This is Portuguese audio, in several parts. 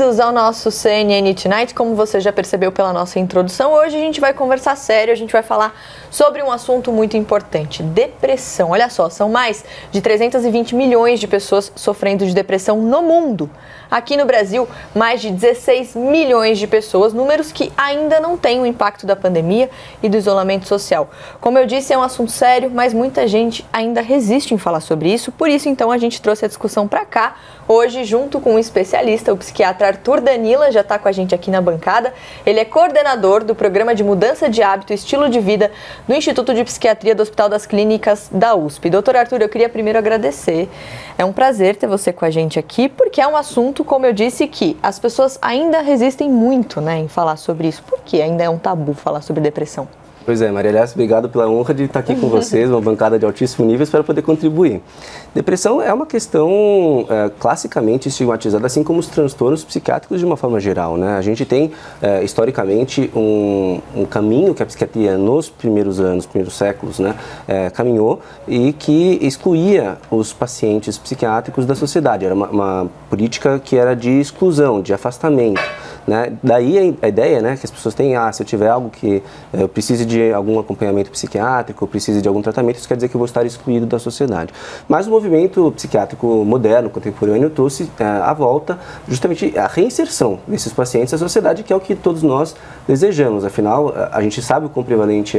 bem-vindos ao nosso CNN Tonight. Como você já percebeu pela nossa introdução, hoje a gente vai conversar sério, a gente vai falar sobre um assunto muito importante, depressão. Olha só, são mais de 320 milhões de pessoas sofrendo de depressão no mundo. Aqui no Brasil, mais de 16 milhões de pessoas, números que ainda não têm o impacto da pandemia e do isolamento social. Como eu disse, é um assunto sério, mas muita gente ainda resiste em falar sobre isso, por isso então a gente trouxe a discussão para cá, hoje junto com um especialista, o psiquiatra Arthur Danila, já está com a gente aqui na bancada. Ele é coordenador do Programa de Mudança de Hábito e Estilo de Vida do Instituto de Psiquiatria do Hospital das Clínicas da USP. Doutor Arthur, eu queria primeiro agradecer, é um prazer ter você com a gente aqui, porque é um assunto, como eu disse, que as pessoas ainda resistem muito, né, em falar sobre isso, porque ainda é um tabu falar sobre depressão. Pois é, Maria Aliás, obrigado pela honra de estar aqui com vocês, uma bancada de altíssimo nível, para poder contribuir. Depressão é uma questão classicamente estigmatizada, assim como os transtornos psiquiátricos de uma forma geral, né? A gente tem, historicamente, um caminho que a psiquiatria nos primeiros anos, primeiros séculos, né, caminhou e que excluía os pacientes psiquiátricos da sociedade. Era uma política que era de exclusão, de afastamento. Né? Daí a ideia, né, que as pessoas têm, se eu tiver algo que eu precise de algum acompanhamento psiquiátrico, eu precise de algum tratamento, isso quer dizer que eu vou estar excluído da sociedade. Mas o movimento psiquiátrico moderno, contemporâneo, trouxe à volta justamente a reinserção desses pacientes à sociedade, que é o que todos nós desejamos. Afinal, a gente sabe o quão prevalente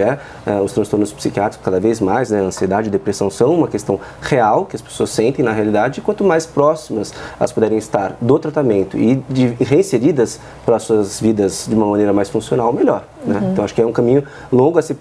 os transtornos psiquiátricos, cada vez mais, né? Ansiedade e depressão são uma questão real, que as pessoas sentem na realidade, e quanto mais próximas elas puderem estar do tratamento e reinseridas para as suas vidas de uma maneira mais funcional, melhor. Né? Então, acho que é um caminho longo a ser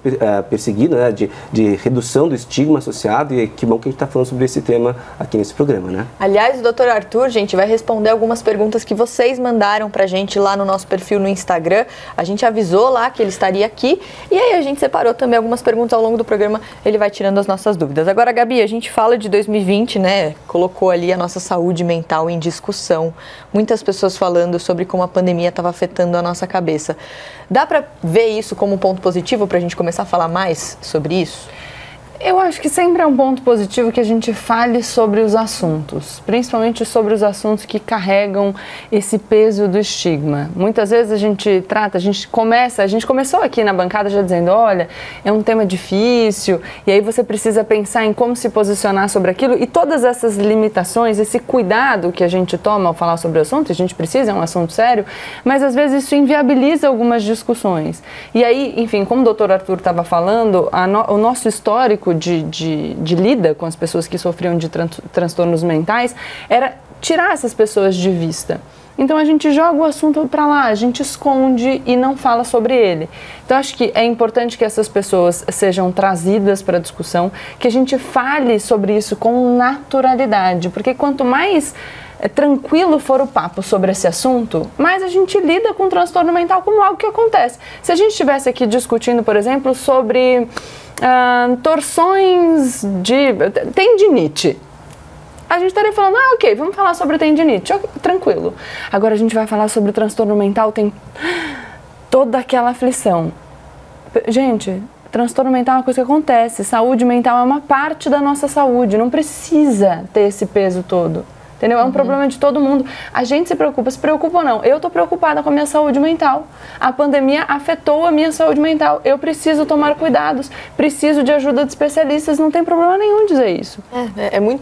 perseguido, né? de redução do estigma associado, e que bom que a gente está falando sobre esse tema aqui nesse programa. Né? Aliás, o doutor Arthur, gente, vai responder algumas perguntas que vocês mandaram para a gente lá no nosso perfil no Instagram. A gente avisou lá que ele estaria aqui, e aí a gente separou também algumas perguntas ao longo do programa, ele vai tirando as nossas dúvidas. Agora, Gabi, a gente fala de 2020, né? Colocou ali a nossa saúde mental em discussão. Muitas pessoas falando sobre como a pandemia estava afetando a nossa cabeça. Dá para ver isso como um ponto positivo para a gente começar a falar mais sobre isso? Eu acho que sempre é um ponto positivo que a gente fale sobre os assuntos, principalmente sobre os assuntos que carregam esse peso do estigma. Muitas vezes a gente começou aqui na bancada já dizendo, olha, é um tema difícil, e aí você precisa pensar em como se posicionar sobre aquilo, e todas essas limitações, esse cuidado que a gente toma ao falar sobre o assunto, a gente precisa, é um assunto sério, mas às vezes isso inviabiliza algumas discussões. E aí, enfim, como o doutor Arthur estava falando, o nosso histórico de lida com as pessoas que sofriam de transtornos mentais era tirar essas pessoas de vista. Então a gente joga o assunto para lá, a gente esconde e não fala sobre ele. Então acho que é importante que essas pessoas sejam trazidas para a discussão, que a gente fale sobre isso com naturalidade, porque quanto mais tranquilo for o papo sobre esse assunto, mais a gente lida com o transtorno mental como algo que acontece. Se a gente estivesse aqui discutindo, por exemplo, sobre torções de tendinite, a gente estaria falando, ok, vamos falar sobre tendinite, tranquilo. Agora a gente vai falar sobre o transtorno mental, tem toda aquela aflição. Gente, transtorno mental é uma coisa que acontece, saúde mental é uma parte da nossa saúde, não precisa ter esse peso todo. Entendeu? É um problema de todo mundo. A gente se preocupa ou não? Eu estou preocupada com a minha saúde mental. A pandemia afetou a minha saúde mental. Eu preciso tomar cuidados, preciso de ajuda de especialistas, não tem problema nenhum dizer isso.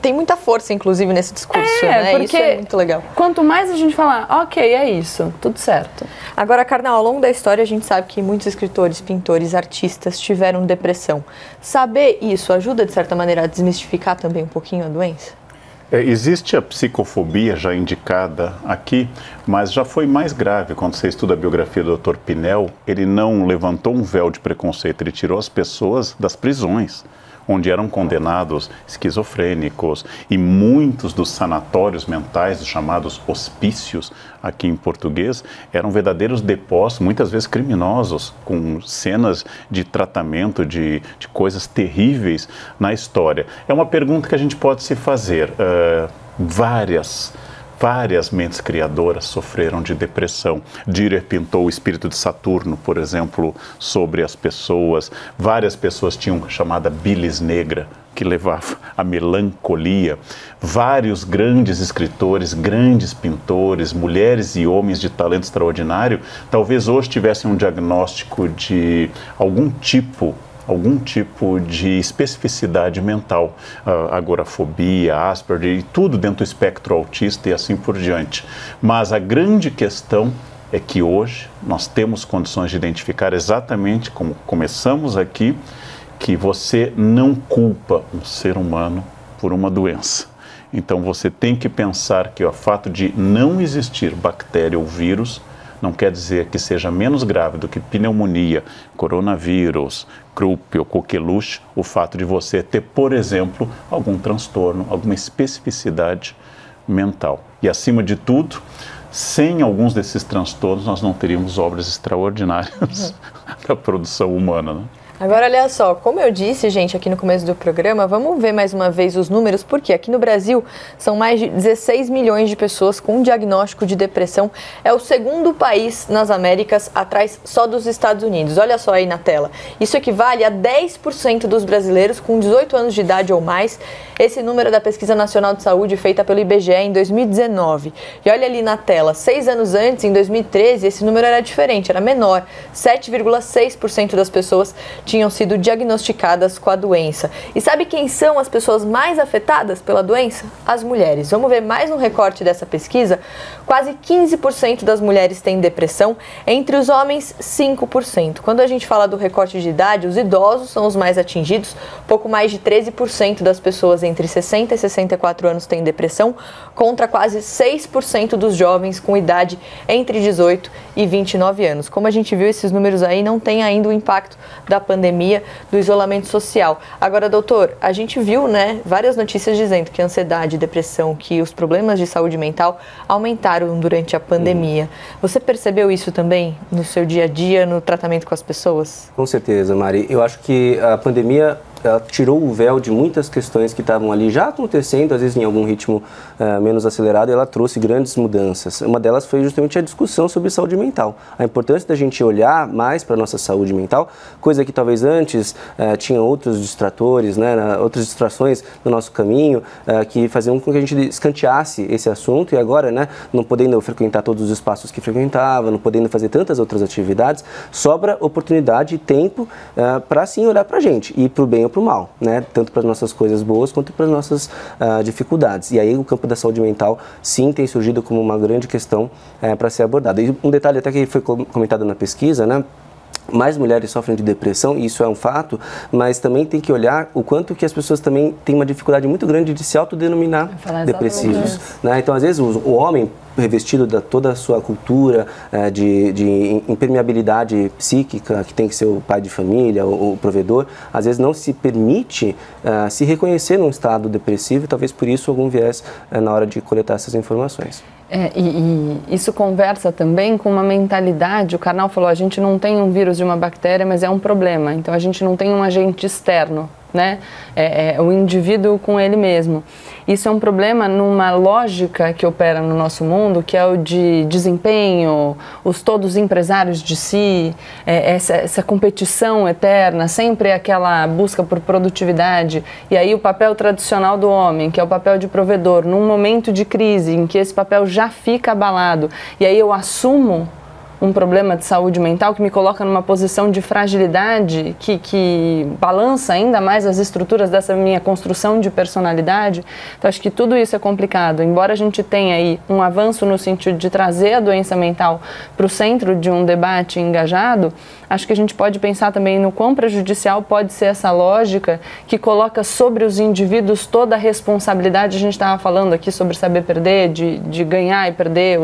Tem muita força, inclusive, nesse discurso, né? Porque isso é muito legal. Quanto mais a gente falar, ok, é isso, tudo certo. Agora, Karnal, ao longo da história a gente sabe que muitos escritores, pintores, artistas tiveram depressão. Saber isso ajuda, de certa maneira, a desmistificar também um pouquinho a doença? Existe a psicofobia já indicada aqui, mas já foi mais grave. Quando você estuda a biografia do Dr. Pinel, ele não levantou um véu de preconceito, ele tirou as pessoas das prisões, onde eram condenados esquizofrênicos, e muitos dos sanatórios mentais, os chamados hospícios, aqui em português, eram verdadeiros depósitos, muitas vezes criminosos, com cenas de tratamento de coisas terríveis na história. É uma pergunta que a gente pode se fazer, várias Várias mentes criadoras sofreram de depressão. Dürer pintou o espírito de Saturno, por exemplo, sobre as pessoas. Várias pessoas tinham a chamada bilis negra, que levava à melancolia. Vários grandes escritores, grandes pintores, mulheres e homens de talento extraordinário, talvez hoje tivessem um diagnóstico de algum tipo de especificidade mental, agorafobia, Asperger, e tudo dentro do espectro autista e assim por diante. Mas a grande questão é que hoje nós temos condições de identificar exatamente como começamos aqui, que você não culpa um ser humano por uma doença. Então você tem que pensar que o fato de não existir bactéria ou vírus não quer dizer que seja menos grave do que pneumonia, coronavírus, croup ou coqueluche, o fato de você ter, por exemplo, algum transtorno, alguma especificidade mental. E acima de tudo, sem alguns desses transtornos, nós não teríamos obras extraordinárias da produção humana, né? Agora, olha só, como eu disse, gente, aqui no começo do programa, vamos ver mais uma vez os números, porque aqui no Brasil são mais de 16 milhões de pessoas com diagnóstico de depressão. É o segundo país nas Américas, atrás só dos Estados Unidos. Olha só aí na tela. Isso equivale a 10% dos brasileiros com 18 anos de idade ou mais. Esse número é da Pesquisa Nacional de Saúde feita pelo IBGE em 2019. E olha ali na tela, 6 anos antes, em 2013, esse número era diferente, era menor. 7,6% das pessoas tinham sido diagnosticadas com a doença. E sabe quem são as pessoas mais afetadas pela doença? As mulheres. Vamos ver mais um recorte dessa pesquisa. Quase 15% das mulheres têm depressão, entre os homens 5%. Quando a gente fala do recorte de idade, os idosos são os mais atingidos, pouco mais de 13% das pessoas entre 60 e 64 anos têm depressão, contra quase 6% dos jovens com idade entre 18 e 29 anos. Como a gente viu, esses números aí não têm ainda o impacto da pandemia, do isolamento social. Agora, doutor, a gente viu, né, várias notícias dizendo que a ansiedade, depressão, que os problemas de saúde mental aumentaram durante a pandemia. Você percebeu isso também no seu dia a dia, no tratamento com as pessoas? Com certeza, Mari. Eu acho que a pandemia tirou o véu de muitas questões que estavam ali já acontecendo, às vezes em algum ritmo menos acelerado, e ela trouxe grandes mudanças. Uma delas foi justamente a discussão sobre saúde mental. A importância da gente olhar mais para a nossa saúde mental, coisa que talvez antes tinha outros distratores, né, outras distrações no nosso caminho, que faziam com que a gente escanteasse esse assunto, e agora, né, não podendo frequentar todos os espaços que frequentava, não podendo fazer tantas outras atividades, sobra oportunidade e tempo para sim olhar para a gente, e para o bem ou para o mal, né? Tanto para as nossas coisas boas quanto para as nossas dificuldades. E aí o campo da saúde mental sim tem surgido como uma grande questão para ser abordada. E um detalhe até que foi comentado na pesquisa, né? Mais mulheres sofrem de depressão, e isso é um fato, mas também tem que olhar o quanto que as pessoas também têm uma dificuldade muito grande de se autodenominar depressivos, né? Então, às vezes, o homem revestido de toda a sua cultura de impermeabilidade psíquica, que tem que ser o pai de família, o provedor, às vezes não se permite se reconhecer num estado depressivo, e talvez por isso algum viés na hora de coletar essas informações. E isso conversa também com uma mentalidade. O Karnal falou, a gente não tem um vírus de uma bactéria, mas é um problema. Então a gente não tem um agente externo, né? É o indivíduo com ele mesmo. Isso é um problema numa lógica que opera no nosso mundo, que é o de desempenho, os todos empresários de si, essa competição eterna, sempre aquela busca por produtividade. E aí o papel tradicional do homem, que é o papel de provedor, num momento de crise em que esse papel já fica abalado, e aí eu assumo um problema de saúde mental que me coloca numa posição de fragilidade que balança ainda mais as estruturas dessa minha construção de personalidade. Então, acho que tudo isso é complicado. Embora a gente tenha aí um avanço no sentido de trazer a doença mental para o centro de um debate engajado, acho que a gente pode pensar também no quão prejudicial pode ser essa lógica que coloca sobre os indivíduos toda a responsabilidade. A gente estava falando aqui sobre saber perder, de ganhar e perder,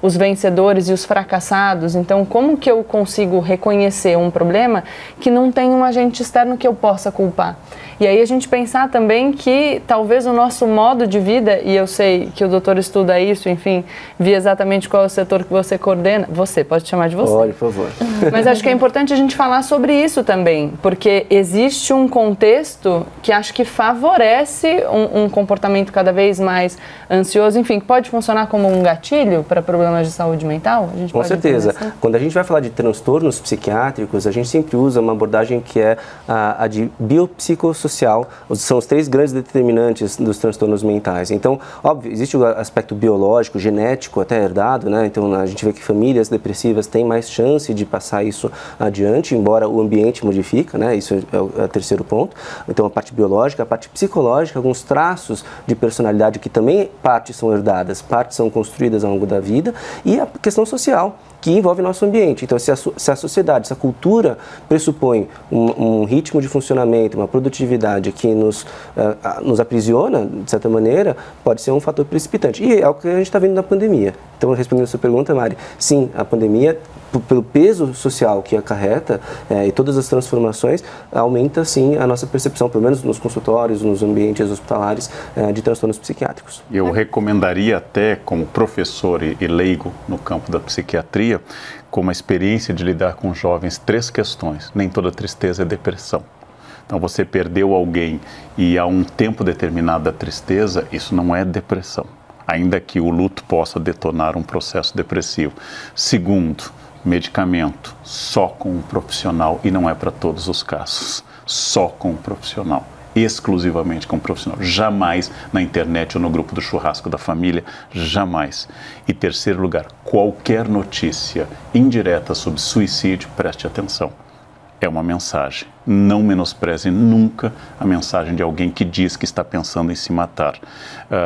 os vencedores e os fracassados. Então, como que eu consigo reconhecer um problema que não tem um agente externo que eu possa culpar? E aí a gente pensar também que talvez o nosso modo de vida, e eu sei que o doutor estuda isso, enfim, vi exatamente qual é o setor que você coordena. Você, pode chamar de você. Olha, por favor. Mas acho que é importante a gente falar sobre isso também, porque existe um contexto que acho que favorece um comportamento cada vez mais ansioso, enfim, que pode funcionar como um gatilho para problemas de saúde mental? A gente Com pode certeza. começar? Quando a gente vai falar de transtornos psiquiátricos, a gente sempre usa uma abordagem que é a de biopsicossocial. São os 3 grandes determinantes dos transtornos mentais. Então, óbvio, existe o aspecto biológico, genético, até herdado, né? Então, a gente vê que famílias depressivas têm mais chance de passar isso adiante, embora o ambiente modifica, né? Isso é o 3º ponto. Então, a parte biológica, a parte psicológica, alguns traços de personalidade que também partes são herdadas, partes são construídas ao longo da vida, e a questão social, que envolve nosso ambiente. Então, se a sociedade, se a cultura pressupõe um ritmo de funcionamento, uma produtividade que nos aprisiona, de certa maneira, pode ser um fator precipitante. E é o que a gente está vendo na pandemia. Então, respondendo a sua pergunta, Mari, sim, a pandemia, pelo peso social que acarreta e todas as transformações, aumenta sim a nossa percepção, pelo menos nos consultórios, nos ambientes hospitalares, de transtornos psiquiátricos. Eu recomendaria até, como professor e leigo no campo da psiquiatria, como a experiência de lidar com jovens, 3 questões. Nem toda tristeza é depressão. Então, você perdeu alguém e há um tempo determinado da tristeza, isso não é depressão, ainda que o luto possa detonar um processo depressivo. Segundo, medicamento, só com um profissional, e não é para todos os casos, só com um profissional, exclusivamente com um profissional, jamais na internet ou no grupo do churrasco da família, jamais. E terceiro lugar, qualquer notícia indireta sobre suicídio, preste atenção, é uma mensagem, não menospreze nunca a mensagem de alguém que diz que está pensando em se matar,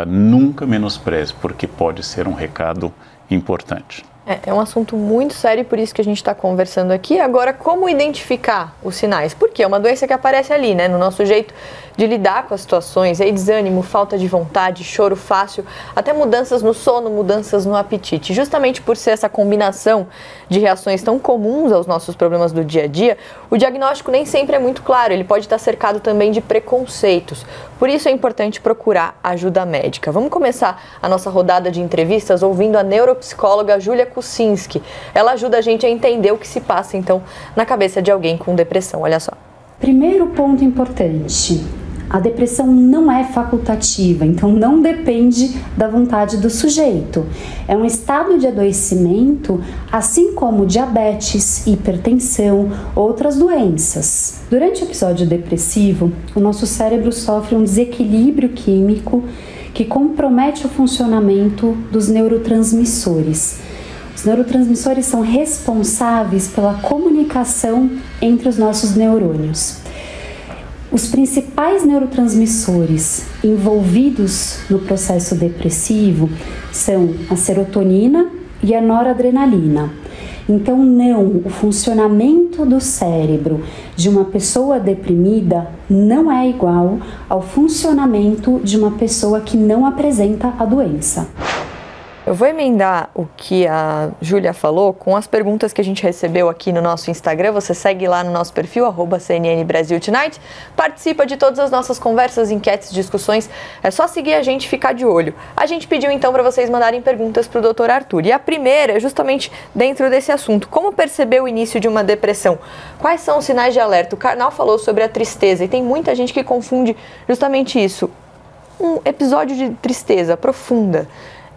nunca menospreze, porque pode ser um recado importante. É um assunto muito sério, por isso que a gente está conversando aqui. Agora, como identificar os sinais? Porque é uma doença que aparece ali, né? No nosso jeito de lidar com as situações. Aí desânimo, falta de vontade, choro fácil, até mudanças no sono, mudanças no apetite. Justamente por ser essa combinação de reações tão comuns aos nossos problemas do dia a dia, o diagnóstico nem sempre é muito claro. Ele pode estar cercado também de preconceitos. Por isso é importante procurar ajuda médica. Vamos começar a nossa rodada de entrevistas ouvindo a neuropsicóloga Júlia Kucinski. Ela ajuda a gente a entender o que se passa, então, na cabeça de alguém com depressão. Olha só. Primeiro ponto importante. A depressão não é facultativa, então não depende da vontade do sujeito. É um estado de adoecimento, assim como diabetes, hipertensão, outras doenças. Durante o episódio depressivo, o nosso cérebro sofre um desequilíbrio químico que compromete o funcionamento dos neurotransmissores. Os neurotransmissores são responsáveis pela comunicação entre os nossos neurônios. Os principais neurotransmissores envolvidos no processo depressivo são a serotonina e a noradrenalina. Então, o funcionamento do cérebro de uma pessoa deprimida não é igual ao funcionamento de uma pessoa que não apresenta a doença. Eu vou emendar o que a Júlia falou com as perguntas que a gente recebeu aqui no nosso Instagram. Você segue lá no nosso perfil, @CNN Brasil Tonight. Participa de todas as nossas conversas, enquetes, discussões. É só seguir a gente e ficar de olho. A gente pediu então para vocês mandarem perguntas para o Dr. Arthur. E a primeira é justamente dentro desse assunto. Como perceber o início de uma depressão? Quais são os sinais de alerta? O Karnal falou sobre a tristeza e tem muita gente que confunde justamente isso. Um episódio de tristeza profunda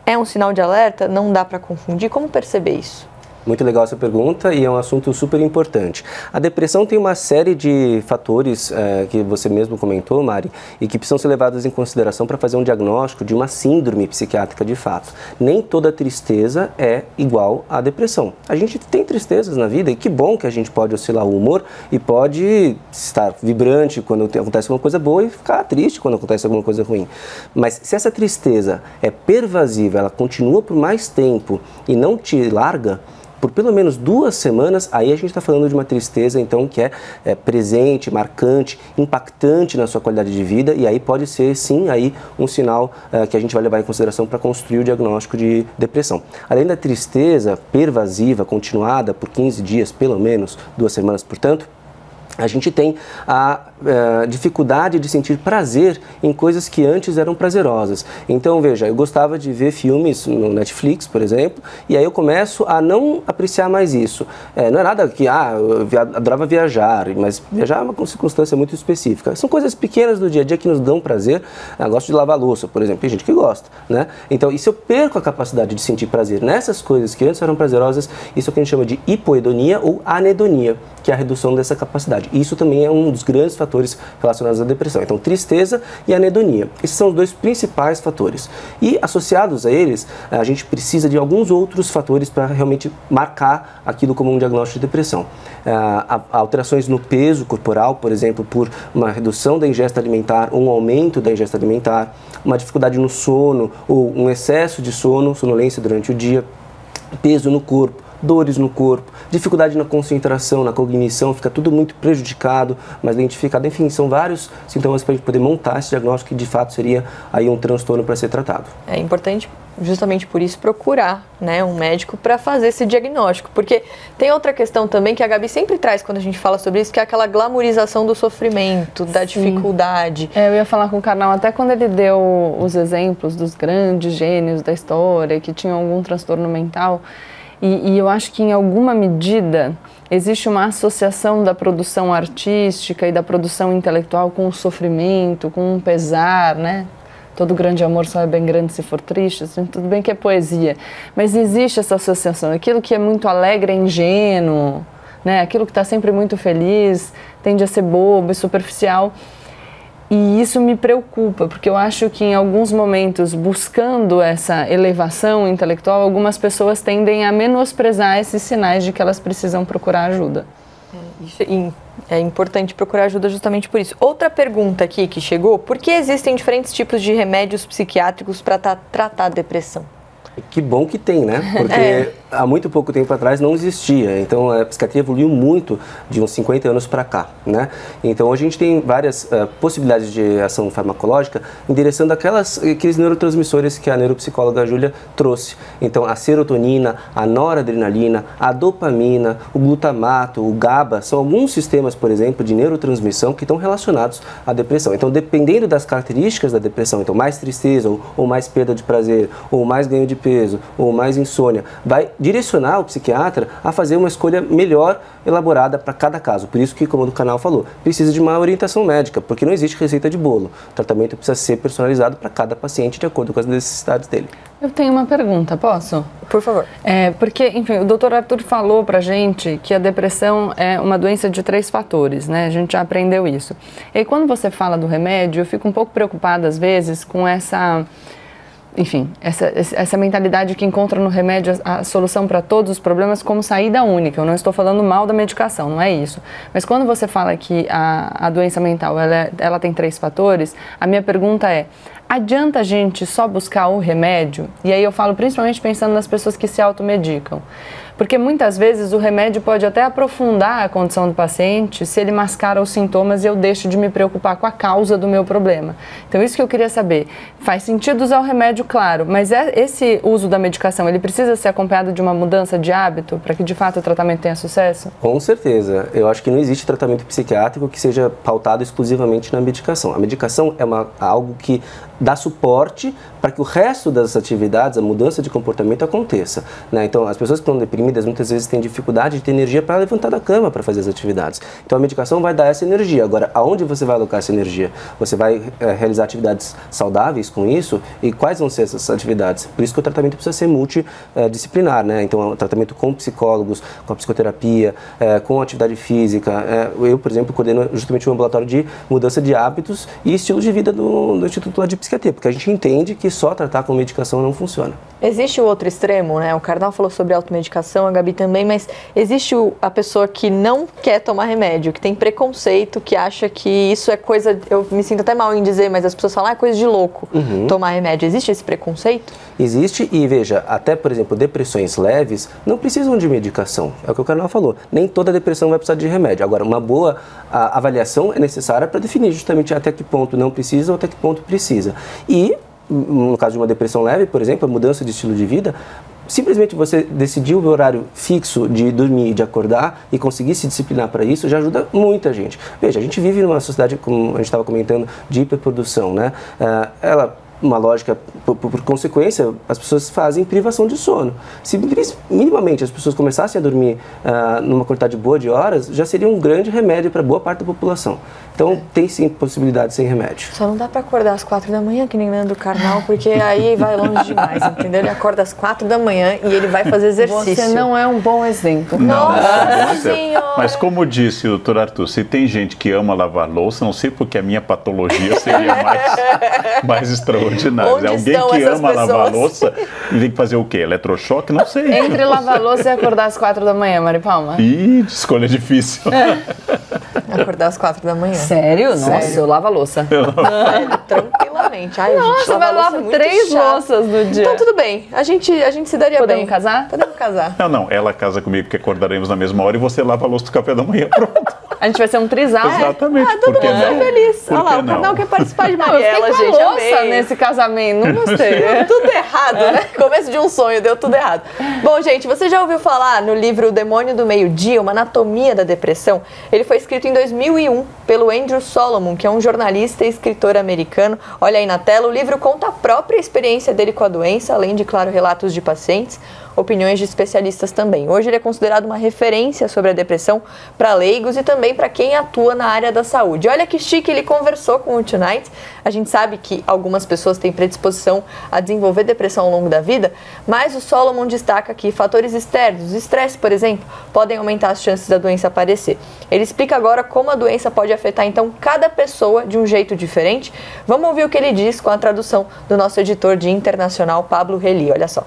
é um sinal de alerta? Não dá para confundir. Como perceber isso? Muito legal essa pergunta e é um assunto super importante. A depressão tem uma série de fatores que você mesmo comentou, Mari, e que precisam ser levados em consideração para fazer um diagnóstico de uma síndrome psiquiátrica de fato. Nem toda tristeza é igual à depressão. A gente tem tristezas na vida e que bom que a gente pode oscilar o humor e pode estar vibrante quando acontece alguma coisa boa e ficar triste quando acontece alguma coisa ruim. Mas se essa tristeza é pervasiva, ela continua por mais tempo e não te larga, por pelo menos 2 semanas, aí a gente está falando de uma tristeza, então, que é presente, marcante, impactante na sua qualidade de vida, e aí pode ser, sim, aí um sinal que a gente vai levar em consideração para construir o diagnóstico de depressão. Além da tristeza pervasiva, continuada por 15 dias, pelo menos 2 semanas, portanto, a gente tem a dificuldade de sentir prazer em coisas que antes eram prazerosas. Então, veja, eu gostava de ver filmes no Netflix, por exemplo, e aí eu começo a não apreciar mais isso. Não é nada que, eu adorava viajar, mas viajar é uma circunstância muito específica. São coisas pequenas do dia a dia que nos dão prazer. Eu gosto de lavar louça, por exemplo, tem gente que gosta, né? Então, e se eu perco a capacidade de sentir prazer nessas coisas que antes eram prazerosas, isso é o que a gente chama de hipoedonia ou anedonia, que é a redução dessa capacidade. Isso também é um dos grandes fatores relacionados à depressão. Então, tristeza e anedonia. Esses são os dois principais fatores. E, associados a eles, a gente precisa de alguns outros fatores para realmente marcar aquilo como um diagnóstico de depressão. Alterações no peso corporal, por exemplo, por uma redução da ingesta alimentar, um aumento da ingesta alimentar, uma dificuldade no sono ou um excesso de sono, sonolência durante o dia, peso no corpo, dores no corpo, dificuldade na concentração, na cognição, fica tudo muito prejudicado, mas identificado. Enfim, são vários sintomas para a gente poder montar esse diagnóstico que de fato seria aí um transtorno para ser tratado. É importante justamente por isso procurar, né, um médico para fazer esse diagnóstico, porque tem outra questão também que a Gabi sempre traz quando a gente fala sobre isso, que é aquela glamorização do sofrimento, da dificuldade. Eu ia falar com o Karnal, até quando ele deu os exemplos dos grandes gênios da história que tinham algum transtorno mental, e eu acho que em alguma medida existe uma associação da produção artística e da produção intelectual com o sofrimento, com um pesar, né? Todo grande amor só é bem grande se for triste, assim, tudo bem que é poesia, mas existe essa associação. Aquilo que é muito alegre é ingênuo, né? Aquilo que está sempre muito feliz tende a ser bobo e superficial. E isso me preocupa, porque eu acho que em alguns momentos, buscando essa elevação intelectual, algumas pessoas tendem a menosprezar esses sinais de que elas precisam procurar ajuda. É importante procurar ajuda justamente por isso. Outra pergunta aqui que chegou: por que existem diferentes tipos de remédios psiquiátricos para tratar a depressão? Que bom que tem, né? Porque há muito pouco tempo atrás não existia. Então, a psiquiatria evoluiu muito de uns 50 anos para cá, né? Então, hoje a gente tem várias possibilidades de ação farmacológica endereçando aqueles neurotransmissores que a neuropsicóloga Júlia trouxe. Então, a serotonina, a noradrenalina, a dopamina, o glutamato, o GABA, são alguns sistemas, por exemplo, de neurotransmissão que estão relacionados à depressão. Então, dependendo das características da depressão, então mais tristeza ou mais perda de prazer, ou mais ganho de peso, ou mais insônia, vai direcionar o psiquiatra a fazer uma escolha melhor elaborada para cada caso. Por isso que, como o canal falou, precisa de uma orientação médica, porque não existe receita de bolo. O tratamento precisa ser personalizado para cada paciente de acordo com as necessidades dele. Eu tenho uma pergunta, posso? Por favor. Porque, enfim, o Dr. Arthur falou pra gente que a depressão é uma doença de 3 fatores, né? A gente já aprendeu isso. E aí, quando você fala do remédio, eu fico um pouco preocupada, às vezes, com essa mentalidade que encontra no remédio a solução para todos os problemas como saída única. Eu não estou falando mal da medicação, não é isso. Mas quando você fala que a doença mental ela tem 3 fatores, a minha pergunta é: adianta a gente só buscar o remédio? E aí eu falo principalmente pensando nas pessoas que se automedicam. Porque muitas vezes o remédio pode até aprofundar a condição do paciente se ele mascara os sintomas e eu deixo de me preocupar com a causa do meu problema. Então, isso que eu queria saber. Faz sentido usar o remédio, claro, mas esse uso da medicação, ele precisa ser acompanhado de uma mudança de hábito para que, de fato, o tratamento tenha sucesso? Com certeza. Eu acho que não existe tratamento psiquiátrico que seja pautado exclusivamente na medicação. A medicação é algo que dá suporte para que o resto das atividades, a mudança de comportamento aconteça, né? Então, as pessoas que estão deprimidas muitas vezes têm dificuldade de ter energia para levantar da cama para fazer as atividades. Então, a medicação vai dar essa energia. Agora, aonde você vai alocar essa energia? Você vai realizar atividades saudáveis com isso? E quais vão ser essas atividades? Por isso que o tratamento precisa ser multidisciplinar, né? Então, o tratamento com psicólogos, com a psicoterapia, com atividade física. Eu, por exemplo, coordeno justamente um ambulatório de mudança de hábitos e estilo de vida do Instituto de Psiquiatria, porque a gente entende que só tratar com medicação não funciona. Existe o outro extremo, né? O Karnal falou sobre automedicação, a Gabi também, mas existe a pessoa que não quer tomar remédio, que tem preconceito, que acha que isso é coisa... Eu me sinto até mal em dizer, mas as pessoas falam, é coisa de louco tomar remédio. Existe esse preconceito? Existe e, veja, até, por exemplo, depressões leves não precisam de medicação. É o que o Karnal falou. Nem toda depressão vai precisar de remédio. Agora, uma boa avaliação é necessária para definir justamente até que ponto não precisa ou até que ponto precisa. E no caso de uma depressão leve, por exemplo, a mudança de estilo de vida, simplesmente você decidir o horário fixo de dormir e de acordar e conseguir se disciplinar para isso já ajuda muita gente. Veja, a gente vive numa sociedade, como a gente estava comentando, de hiperprodução, né? Uma lógica, por consequência, as pessoas fazem privação de sono. Se minimamente as pessoas começassem a dormir numa quantidade boa de horas, já seria um grande remédio para boa parte da população. Então, tem sim possibilidade sem remédio. Só não dá para acordar às 4 da manhã, que nem Leandro Carnal, porque aí vai longe demais, entendeu? Ele acorda às 4 da manhã e ele vai fazer exercício. Você não é um bom exemplo. Nossa Senhora! Mas como disse o doutor Arthur, se tem gente que ama lavar louça, não sei porque a minha patologia seria mais extraordinária. Onde Alguém estão que essas ama pessoas? lavar louça e tem que fazer o quê? Eletrochoque? Não sei. Entre lavar louça e acordar às 4 da manhã, Mari Palma? Ih, escolha difícil. Acordar às 4 da manhã. Sério? Nossa, eu lavo a louça. Sério, tranquilamente. Ai, Nossa, gente, vai lavar 3 louças no dia. Então tudo bem, a gente se daria bem. Podemos casar? Podemos casar. Não, ela casa comigo que acordaremos na mesma hora e você lava a louça do café da manhã. Pronto. A gente vai ser um trisal. Exatamente. Todo Por que mundo não? tá feliz. Por Olha lá, que o Carnal não? quer participar de Não, eu Mariela, fiquei com gente. a louça Amei. nesse casamento, não gostei. Deu tudo errado, né? Começo de um sonho, deu tudo errado. Bom, gente, você já ouviu falar no livro O Demônio do Meio-Dia, uma anatomia da depressão? Ele foi escrito em 2001 pelo Andrew Solomon, que é um jornalista e escritor americano. Olha aí na tela, o livro conta a própria experiência dele com a doença, além de, claro, relatos de pacientes, opiniões de especialistas também. Hoje ele é considerado uma referência sobre a depressão para leigos e também para quem atua na área da saúde. Olha que chique, ele conversou com o Tonight. A gente sabe que algumas pessoas têm predisposição a desenvolver depressão ao longo da vida, mas o Solomon destaca que fatores externos, estresse, por exemplo, podem aumentar as chances da doença aparecer. Ele explica agora como a doença pode afetar, então, cada pessoa de um jeito diferente. Vamos ouvir o que ele diz com a tradução do nosso editor de internacional, Pablo Reli. Olha só.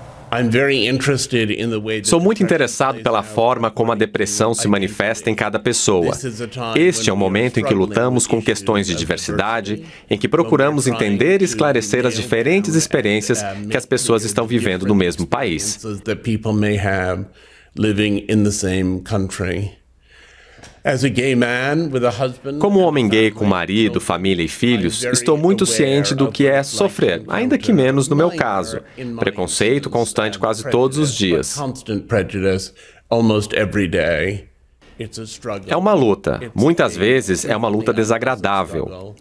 Sou muito interessado pela forma como a depressão se manifesta em cada pessoa. Este é um momento em que lutamos com questões de diversidade, em que procuramos entender e esclarecer as diferentes experiências que as pessoas estão vivendo no mesmo país. Como um homem gay com marido, família e filhos, estou muito ciente do que é sofrer, ainda que menos no meu caso. Preconceito constante quase todos os dias. É uma luta. Muitas vezes é uma luta desagradável.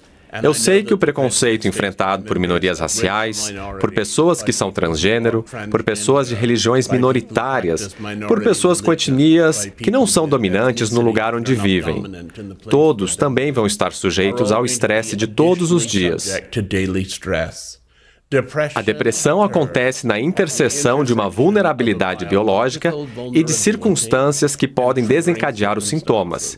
Eu sei que o preconceito enfrentado por minorias raciais, por pessoas que são transgênero, por pessoas de religiões minoritárias, por pessoas com etnias que não são dominantes no lugar onde vivem. Todos também vão estar sujeitos ao estresse de todos os dias. A depressão acontece na interseção de uma vulnerabilidade biológica e de circunstâncias que podem desencadear os sintomas.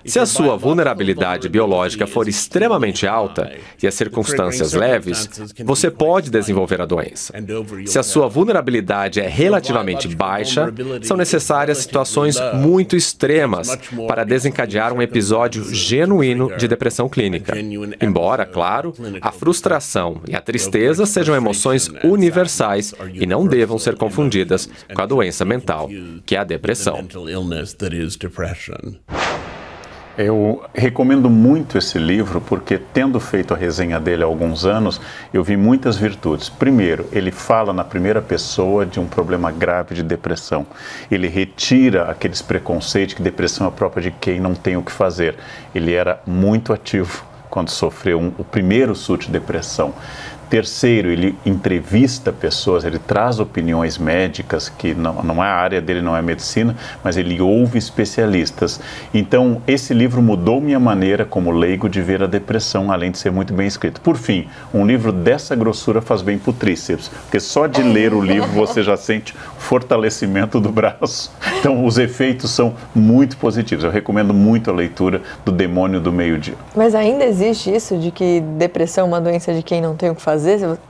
Se a sua vulnerabilidade biológica for extremamente alta e as circunstâncias leves, você pode desenvolver a doença. Se a sua vulnerabilidade é relativamente baixa, são necessárias situações muito extremas para desencadear um episódio genuíno de depressão clínica. Embora, claro, a frustração e a tristeza sejam emoções universais e não devam ser confundidas com a doença mental, que é a depressão. Eu recomendo muito esse livro porque, tendo feito a resenha dele há alguns anos, eu vi muitas virtudes. Primeiro, ele fala na primeira pessoa de um problema grave de depressão. Ele retira aqueles preconceitos que depressão é própria de quem não tem o que fazer. Ele era muito ativo quando sofreu o primeiro surto de depressão. Terceiro, ele entrevista pessoas, ele traz opiniões médicas, que não é a área dele, não é medicina, mas ele ouve especialistas. Então, esse livro mudou minha maneira como leigo de ver a depressão, além de ser muito bem escrito. Por fim, um livro dessa grossura faz bem para o tríceps, porque só de ler o livro você já sente o fortalecimento do braço. Então, os efeitos são muito positivos. Eu recomendo muito a leitura do Demônio do Meio-Dia. Mas ainda existe isso de que depressão é uma doença de quem não tem o que fazer?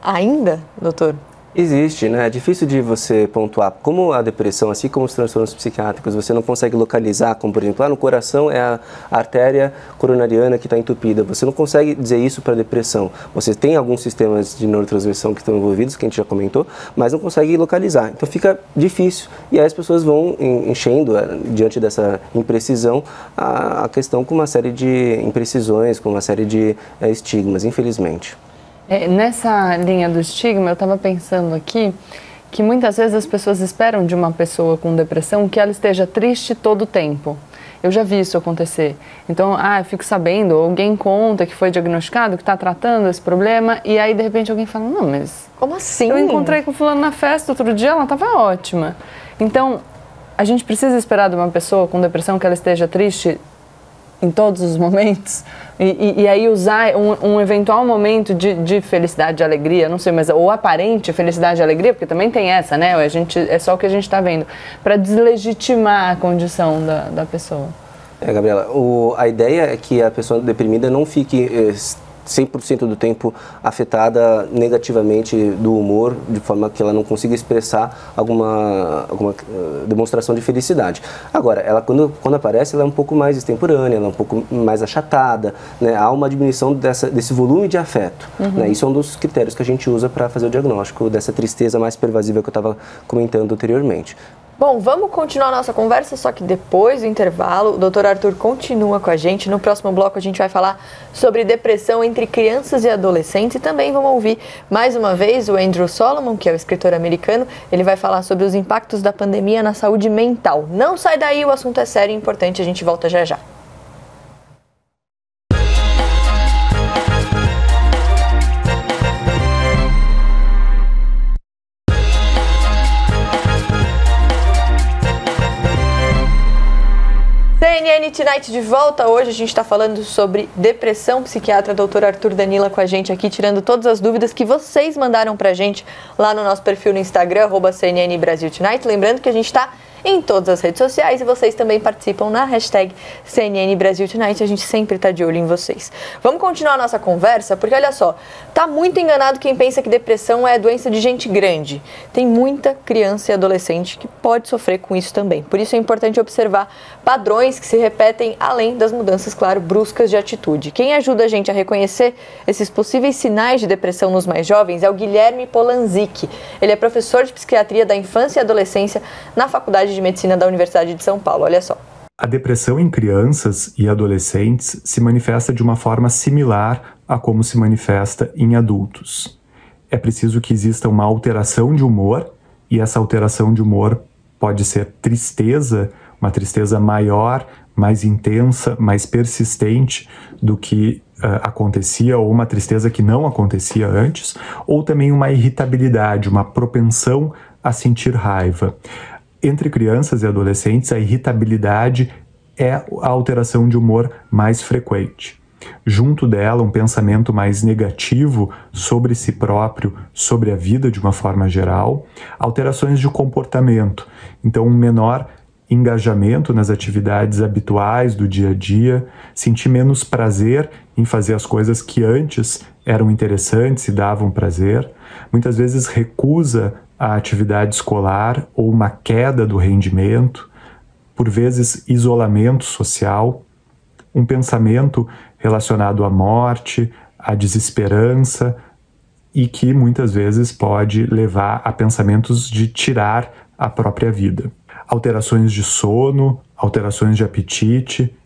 Ainda, doutor? Existe, né? É difícil de você pontuar. Como a depressão, assim como os transtornos psiquiátricos, você não consegue localizar, como por exemplo, no coração é a artéria coronariana que está entupida. Você não consegue dizer isso para a depressão. Você tem alguns sistemas de neurotransmissão que estão envolvidos, que a gente já comentou, mas não consegue localizar. Então fica difícil. E aí as pessoas vão enchendo, diante dessa imprecisão, a questão com uma série de imprecisões, com uma série de estigmas, infelizmente. Nessa linha do estigma, eu estava pensando aqui que muitas vezes as pessoas esperam de uma pessoa com depressão que ela esteja triste todo o tempo. Eu já vi isso acontecer. Então, eu fico sabendo, alguém conta que foi diagnosticado, que está tratando esse problema, e aí de repente alguém fala, não, mas... Como assim? Eu encontrei com fulano na festa outro dia, ela estava ótima. Então, a gente precisa esperar de uma pessoa com depressão que ela esteja triste em todos os momentos, e aí usar um eventual momento de felicidade, de alegria, não sei, mas ou aparente felicidade e alegria, porque também tem essa, né? É só o que a gente está vendo, para deslegitimar a condição da pessoa. Gabriela, a ideia é que a pessoa deprimida não fique 100% do tempo afetada negativamente do humor, de forma que ela não consiga expressar alguma demonstração de felicidade. Agora, ela quando aparece, ela é um pouco mais extemporânea, ela é um pouco mais achatada, né? Há uma diminuição desse volume de afeto. Né? Isso é um dos critérios que a gente usa para fazer o diagnóstico dessa tristeza mais pervasiva que eu estava comentando anteriormente. Bom, vamos continuar a nossa conversa, só que depois do intervalo, o Dr. Arthur continua com a gente. No próximo bloco a gente vai falar sobre depressão entre crianças e adolescentes e também vamos ouvir mais uma vez o Andrew Solomon, que é o escritor americano. Ele vai falar sobre os impactos da pandemia na saúde mental. Não sai daí, o assunto é sério e importante, a gente volta já já. CNN Tonight de volta. Hoje a gente está falando sobre depressão. Psiquiatra Dr. Arthur Danila com a gente aqui, tirando todas as dúvidas que vocês mandaram pra gente lá no nosso perfil no Instagram, @CNN Brasil Tonight. Lembrando que a gente está em todas as redes sociais e vocês também participam na hashtag CNN Brasil Tonight. A gente sempre está de olho em vocês. Vamos continuar a nossa conversa, porque olha só, tá muito enganado quem pensa que depressão é doença de gente grande. Tem muita criança e adolescente que pode sofrer com isso também. Por isso é importante observar padrões que se repetem além das mudanças, claro, bruscas de atitude. Quem ajuda a gente a reconhecer esses possíveis sinais de depressão nos mais jovens é o Guilherme Polanzik. Ele é professor de psiquiatria da infância e adolescência na Faculdade de Medicina da Universidade de São Paulo. Olha só. A depressão em crianças e adolescentes se manifesta de uma forma similar a como se manifesta em adultos. É preciso que exista uma alteração de humor, e essa alteração de humor pode ser tristeza, uma tristeza maior, mais intensa, mais persistente do que acontecia, ou uma tristeza que não acontecia antes, ou também uma irritabilidade, uma propensão a sentir raiva. Entre crianças e adolescentes, a irritabilidade é a alteração de humor mais frequente. Junto dela, um pensamento mais negativo sobre si próprio, sobre a vida de uma forma geral, alterações de comportamento. Então, um menor engajamento nas atividades habituais do dia a dia, sentir menos prazer em fazer as coisas que antes eram interessantes e davam prazer, muitas vezes recusa a atividade escolar ou uma queda do rendimento, por vezes isolamento social, um pensamento relacionado à morte, à desesperança e que muitas vezes pode levar a pensamentos de tirar a própria vida. Alterações de sono, alterações de apetite,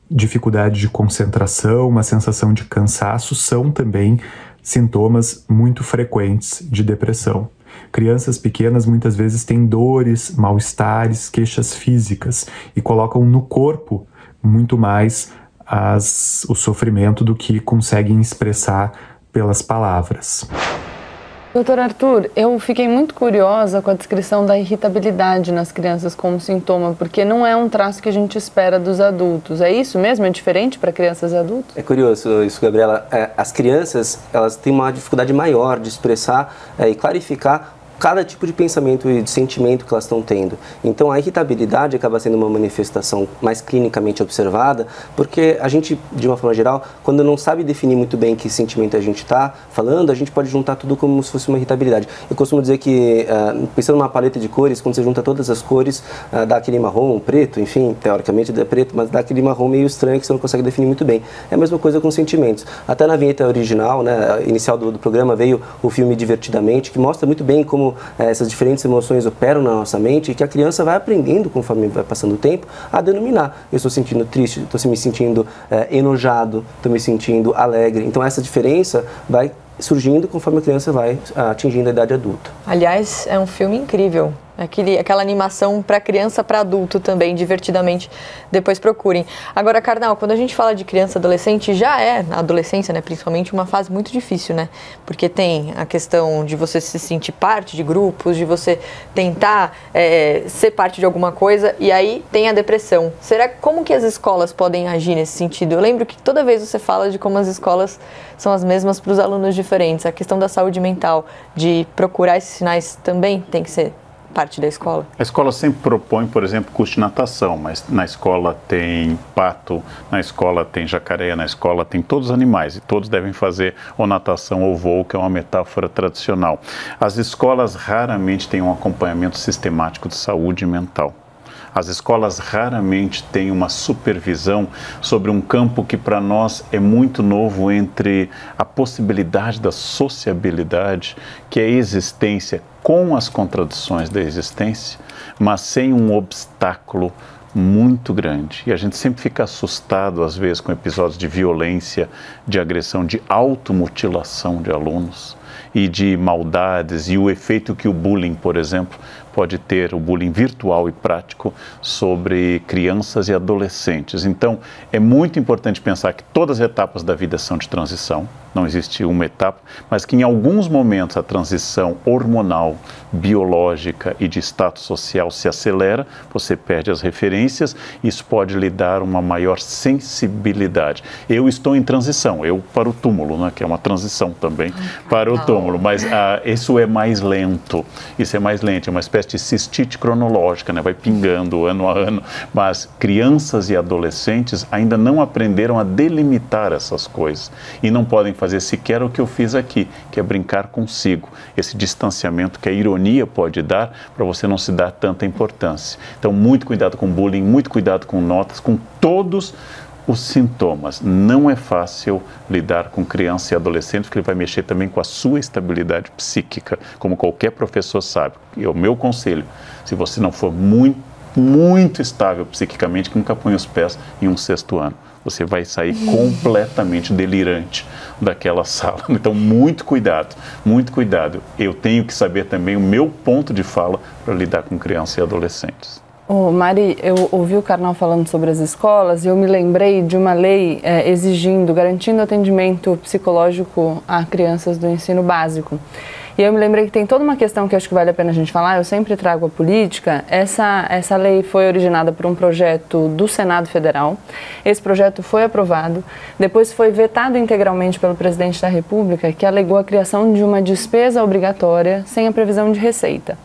dificuldade de concentração, uma sensação de cansaço são também sintomas muito frequentes de depressão. Crianças pequenas muitas vezes têm dores, mal-estares, queixas físicas e colocam no corpo muito mais o sofrimento do que conseguem expressar pelas palavras. Doutor Arthur, eu fiquei muito curiosa com a descrição da irritabilidade nas crianças como sintoma, porque não é um traço que a gente espera dos adultos. É isso mesmo? É diferente para crianças e adultos? É curioso isso, Gabriela. As crianças, elas têm uma dificuldade maior de expressar e clarificar cada tipo de pensamento e de sentimento que elas estão tendo. Então a irritabilidade acaba sendo uma manifestação mais clinicamente observada, porque a gente, de uma forma geral, quando não sabe definir muito bem que sentimento a gente está falando, a gente pode juntar tudo como se fosse uma irritabilidade. Eu costumo dizer que, pensando numa paleta de cores, quando você junta todas as cores, dá aquele marrom, preto, enfim, teoricamente é preto, mas dá aquele marrom meio estranho que você não consegue definir muito bem. É a mesma coisa com sentimentos. Até na vinheta original, né, inicial do programa, veio o filme Divertidamente, que mostra muito bem como essas diferentes emoções operam na nossa mente e que a criança vai aprendendo, conforme vai passando o tempo, a denominar. Eu estou sentindo triste, estou me sentindo enojado, estou me sentindo alegre. Então essa diferença vai surgindo conforme a criança vai atingindo a idade adulta. Aliás, é um filme incrível. Aquela animação para criança, para adulto também, divertidamente, depois procurem. Agora, Karnal, quando a gente fala de criança e adolescente, já é, na adolescência, né, principalmente, uma fase muito difícil, né? Porque tem a questão de você se sentir parte de grupos, de você tentar ser parte de alguma coisa, e aí tem a depressão. Como que as escolas podem agir nesse sentido? Eu lembro que toda vez você fala de como as escolas são as mesmas para os alunos diferentes. A questão da saúde mental, de procurar esses sinais, também tem que ser parte da escola? A escola sempre propõe, por exemplo, curso de natação, mas na escola tem pato, na escola tem jacaré, na escola tem todos os animais, e todos devem fazer ou natação ou voo, que é uma metáfora tradicional. As escolas raramente têm um acompanhamento sistemático de saúde mental. As escolas raramente têm uma supervisão sobre um campo que para nós é muito novo, entre a possibilidade da sociabilidade, que é a existência com as contradições da existência, mas sem um obstáculo muito grande. E a gente sempre fica assustado, às vezes, com episódios de violência, de agressão, de automutilação de alunos e de maldades, e o efeito que o bullying, por exemplo, pode ter, o bullying virtual e prático, sobre crianças e adolescentes. Então, é muito importante pensar que todas as etapas da vida são de transição, não existe uma etapa, mas que em alguns momentos a transição hormonal, biológica e de status social se acelera, você perde as referências, isso pode lhe dar uma maior sensibilidade. Eu estou em transição, eu para o túmulo, né, que é uma transição também para o túmulo, mas isso é mais lento, é uma espécie de cistite cronológica, né, vai pingando ano a ano, mas crianças e adolescentes ainda não aprenderam a delimitar essas coisas e não podem fazer sequer o que eu fiz aqui, que é brincar consigo, esse distanciamento que a ironia pode dar para você não se dar tanta importância. Então, muito cuidado com bullying, muito cuidado com notas, com todos os sintomas. Não é fácil lidar com criança e adolescente, porque ele vai mexer também com a sua estabilidade psíquica, como qualquer professor sabe. E o meu conselho, se você não for muito estável psiquicamente, que nunca põe os pés em um 6º ano. Você vai sair completamente delirante daquela sala. Então, muito cuidado, muito cuidado. Eu tenho que saber também o meu ponto de fala para lidar com crianças e adolescentes. Mari, eu ouvi o Karnal falando sobre as escolas e eu me lembrei de uma lei garantindo atendimento psicológico a crianças do ensino básico. E eu me lembrei que tem toda uma questão que acho que vale a pena a gente falar, eu sempre trago a política. Essa lei foi originada por um projeto do Senado Federal, esse projeto foi aprovado, depois foi vetado integralmente pelo presidente da República, que alegou a criação de uma despesa obrigatória sem a previsão de receita.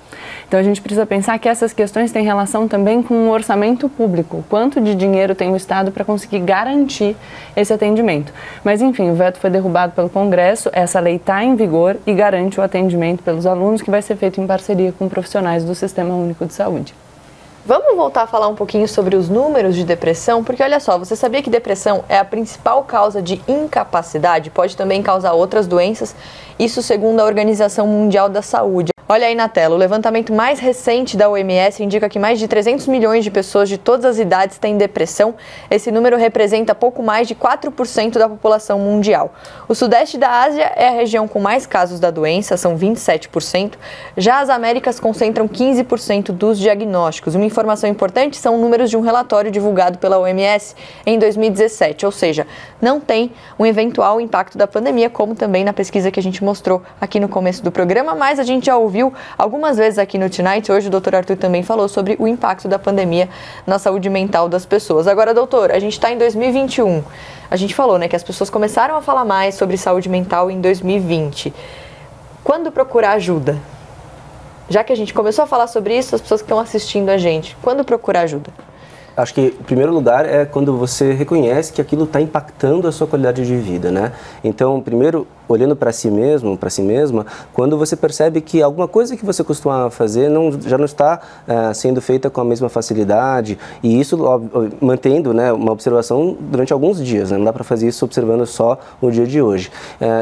Então a gente precisa pensar que essas questões têm relação também com o orçamento público, quanto de dinheiro tem o Estado para conseguir garantir esse atendimento. Mas enfim, o veto foi derrubado pelo Congresso, essa lei está em vigor e garante o atendimento pelos alunos, que vai ser feito em parceria com profissionais do Sistema Único de Saúde. Vamos voltar a falar um pouquinho sobre os números de depressão, porque olha só, você sabia que depressão é a principal causa de incapacidade? Pode também causar outras doenças, isso segundo a Organização Mundial da Saúde. Olha aí na tela, o levantamento mais recente da OMS indica que mais de 300 milhões de pessoas de todas as idades têm depressão. Esse número representa pouco mais de 4% da população mundial. O sudeste da Ásia é a região com mais casos da doença, são 27%. Já as Américas concentram 15% dos diagnósticos. Uma informação importante são números de um relatório divulgado pela OMS em 2017, ou seja, não tem um eventual impacto da pandemia, como também na pesquisa que a gente mostrou aqui no começo do programa, mas a gente já ouviu algumas vezes aqui no Tonight, hoje o Dr. Arthur também falou sobre o impacto da pandemia na saúde mental das pessoas. Agora, doutor, a gente está em 2021, a gente falou, né, que as pessoas começaram a falar mais sobre saúde mental em 2020. Quando procurar ajuda? Já que a gente começou a falar sobre isso, as pessoas que estão assistindo a gente, quando procurar ajuda? Acho que, em primeiro lugar, é quando você reconhece que aquilo está impactando a sua qualidade de vida, né? Então, primeiro, olhando para si mesmo, para si mesma, quando você percebe que alguma coisa que você costumava fazer já não está sendo feita com a mesma facilidade, e isso mantendo, né, uma observação durante alguns dias, né? Não dá para fazer isso observando só o dia de hoje.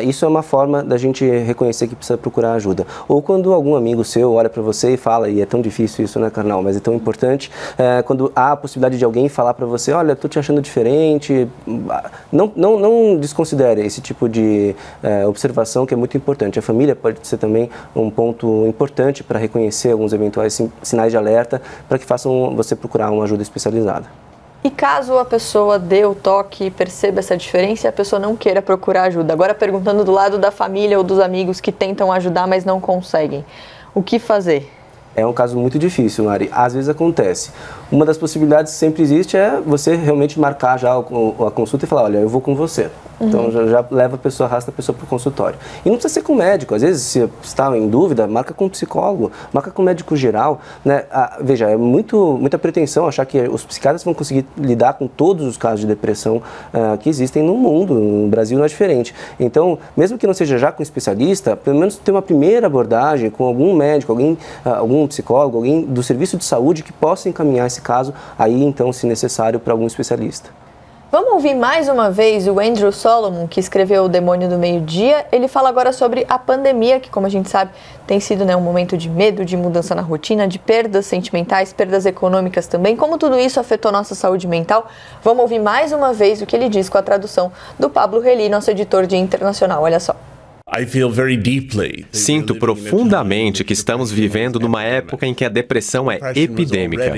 Isso é uma forma da gente reconhecer que precisa procurar ajuda. Ou quando algum amigo seu olha para você e fala, e é tão difícil isso, né, Karnal, mas é tão importante, quando há a possibilidade possibilidade de alguém falar para você, olha, estou te achando diferente. Não desconsidere esse tipo de observação, que é muito importante. A família pode ser também um ponto importante para reconhecer alguns eventuais sinais de alerta, para que façam você procurar uma ajuda especializada. E caso a pessoa dê o toque e perceba essa diferença e a pessoa não queira procurar ajuda? Agora perguntando do lado da família ou dos amigos que tentam ajudar, mas não conseguem. O que fazer? É um caso muito difícil, Mari. Às vezes acontece. Uma das possibilidades que sempre existe é você realmente marcar já a consulta e falar, olha, eu vou com você. Então já leva a pessoa, arrasta a pessoa para o consultório. E não precisa ser com médico. Às vezes, se está em dúvida, marca com um psicólogo, marca com um médico geral. Né? Veja, é muita pretensão achar que os psiquiatras vão conseguir lidar com todos os casos de depressão que existem no mundo. No Brasil não é diferente. Então, mesmo que não seja já com um especialista, pelo menos ter uma primeira abordagem com algum médico, algum psicólogo, alguém do serviço de saúde que possa encaminhar esse caso, aí então, se necessário, para algum especialista. Vamos ouvir mais uma vez o Andrew Solomon, que escreveu O Demônio do Meio-Dia. Ele fala agora sobre a pandemia, que, como a gente sabe, tem sido um momento de medo, de mudança na rotina, de perdas sentimentais, perdas econômicas também. Como tudo isso afetou nossa saúde mental? Vamos ouvir mais uma vez o que ele diz com a tradução do Pablo Rely, nosso editor de internacional. Olha só. Sinto profundamente que estamos vivendo numa época em que a depressão é epidêmica.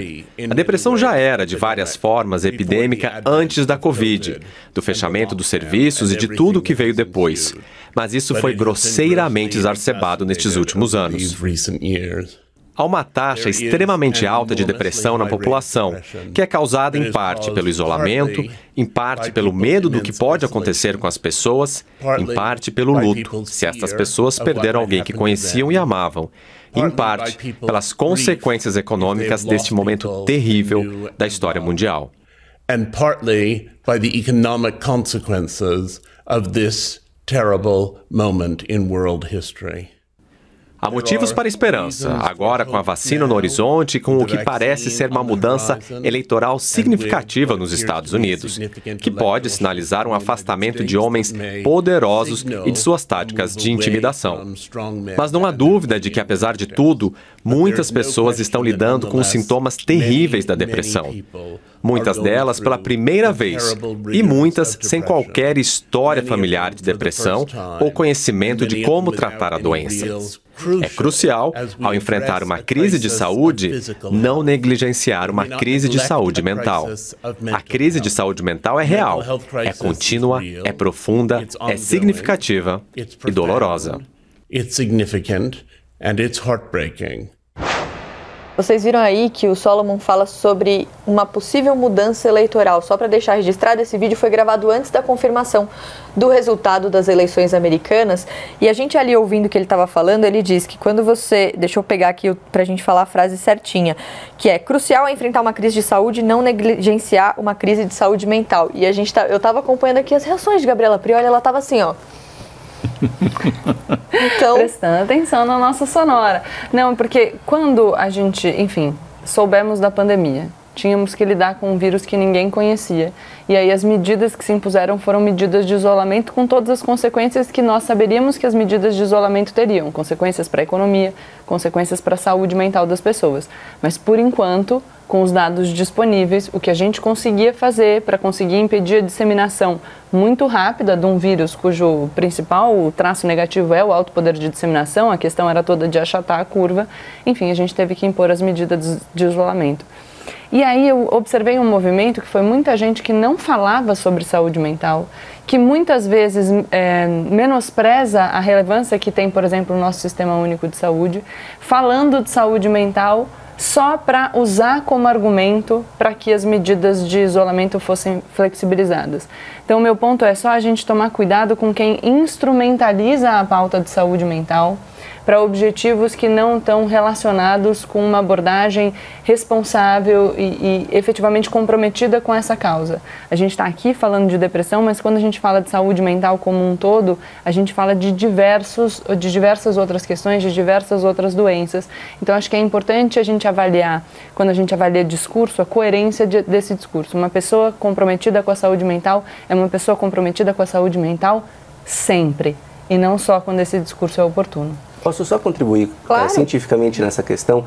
A depressão já era, de várias formas, epidêmica antes da Covid, do fechamento dos serviços e de tudo o que veio depois. Mas isso foi grosseiramente exacerbado nestes últimos anos. Há uma taxa extremamente alta de depressão na população, que é causada em parte pelo isolamento, em parte pelo medo do que pode acontecer com as pessoas, em parte pelo luto, se estas pessoas perderam alguém que conheciam e amavam, e em parte pelas consequências econômicas deste momento terrível da história mundial. And partly by the economic consequences of this terrible moment in world history. Há motivos para esperança, agora com a vacina no horizonte e com o que parece ser uma mudança eleitoral significativa nos Estados Unidos, que pode sinalizar um afastamento de homens poderosos e de suas táticas de intimidação. Mas não há dúvida de que, apesar de tudo, muitas pessoas estão lidando com os sintomas terríveis da depressão. Muitas delas pela primeira vez, e muitas sem qualquer história familiar de depressão ou conhecimento de como tratar a doença. É crucial, ao enfrentar uma crise de saúde, não negligenciar uma crise de saúde mental. A crise de saúde mental é real, é contínua, é profunda, é significativa e dolorosa. Vocês viram aí que o Solomon fala sobre uma possível mudança eleitoral. Só para deixar registrado, esse vídeo foi gravado antes da confirmação do resultado das eleições americanas. E a gente ali ouvindo o que ele estava falando, ele diz que quando você... Deixa eu pegar aqui para a gente falar a frase certinha. Que é crucial enfrentar uma crise de saúde e não negligenciar uma crise de saúde mental. E eu estava acompanhando aqui as reações de Gabriela Prioli, ela estava assim, ó. Então... Prestando atenção na nossa sonora. Não, porque quando a gente, enfim, soubemos da pandemia, tínhamos que lidar com um vírus que ninguém conhecia. E aí as medidas que se impuseram foram medidas de isolamento com todas as consequências que nós saberíamos que as medidas de isolamento teriam. Consequências para a economia, consequências para a saúde mental das pessoas. Mas, por enquanto, com os dados disponíveis, o que a gente conseguia fazer para conseguir impedir a disseminação muito rápida de um vírus cujo principal traço negativo é o alto poder de disseminação, a questão era toda de achatar a curva, enfim, a gente teve que impor as medidas de isolamento. E aí eu observei um movimento que foi muita gente que não falava sobre saúde mental, que muitas vezes menospreza a relevância que tem, por exemplo, o nosso Sistema Único de Saúde, falando de saúde mental só para usar como argumento para que as medidas de isolamento fossem flexibilizadas. Então, o meu ponto é só a gente tomar cuidado com quem instrumentaliza a pauta de saúde mental para objetivos que não estão relacionados com uma abordagem responsável e efetivamente comprometida com essa causa. A gente está aqui falando de depressão, mas quando a gente fala de saúde mental como um todo, a gente fala de diversas outras questões, de diversas outras doenças. Então, acho que é importante a gente avaliar, quando a gente avalia discurso, a coerência desse discurso. Uma pessoa comprometida com a saúde mental é uma pessoa comprometida com a saúde mental sempre, e não só quando esse discurso é oportuno. Posso só contribuir cientificamente nessa questão?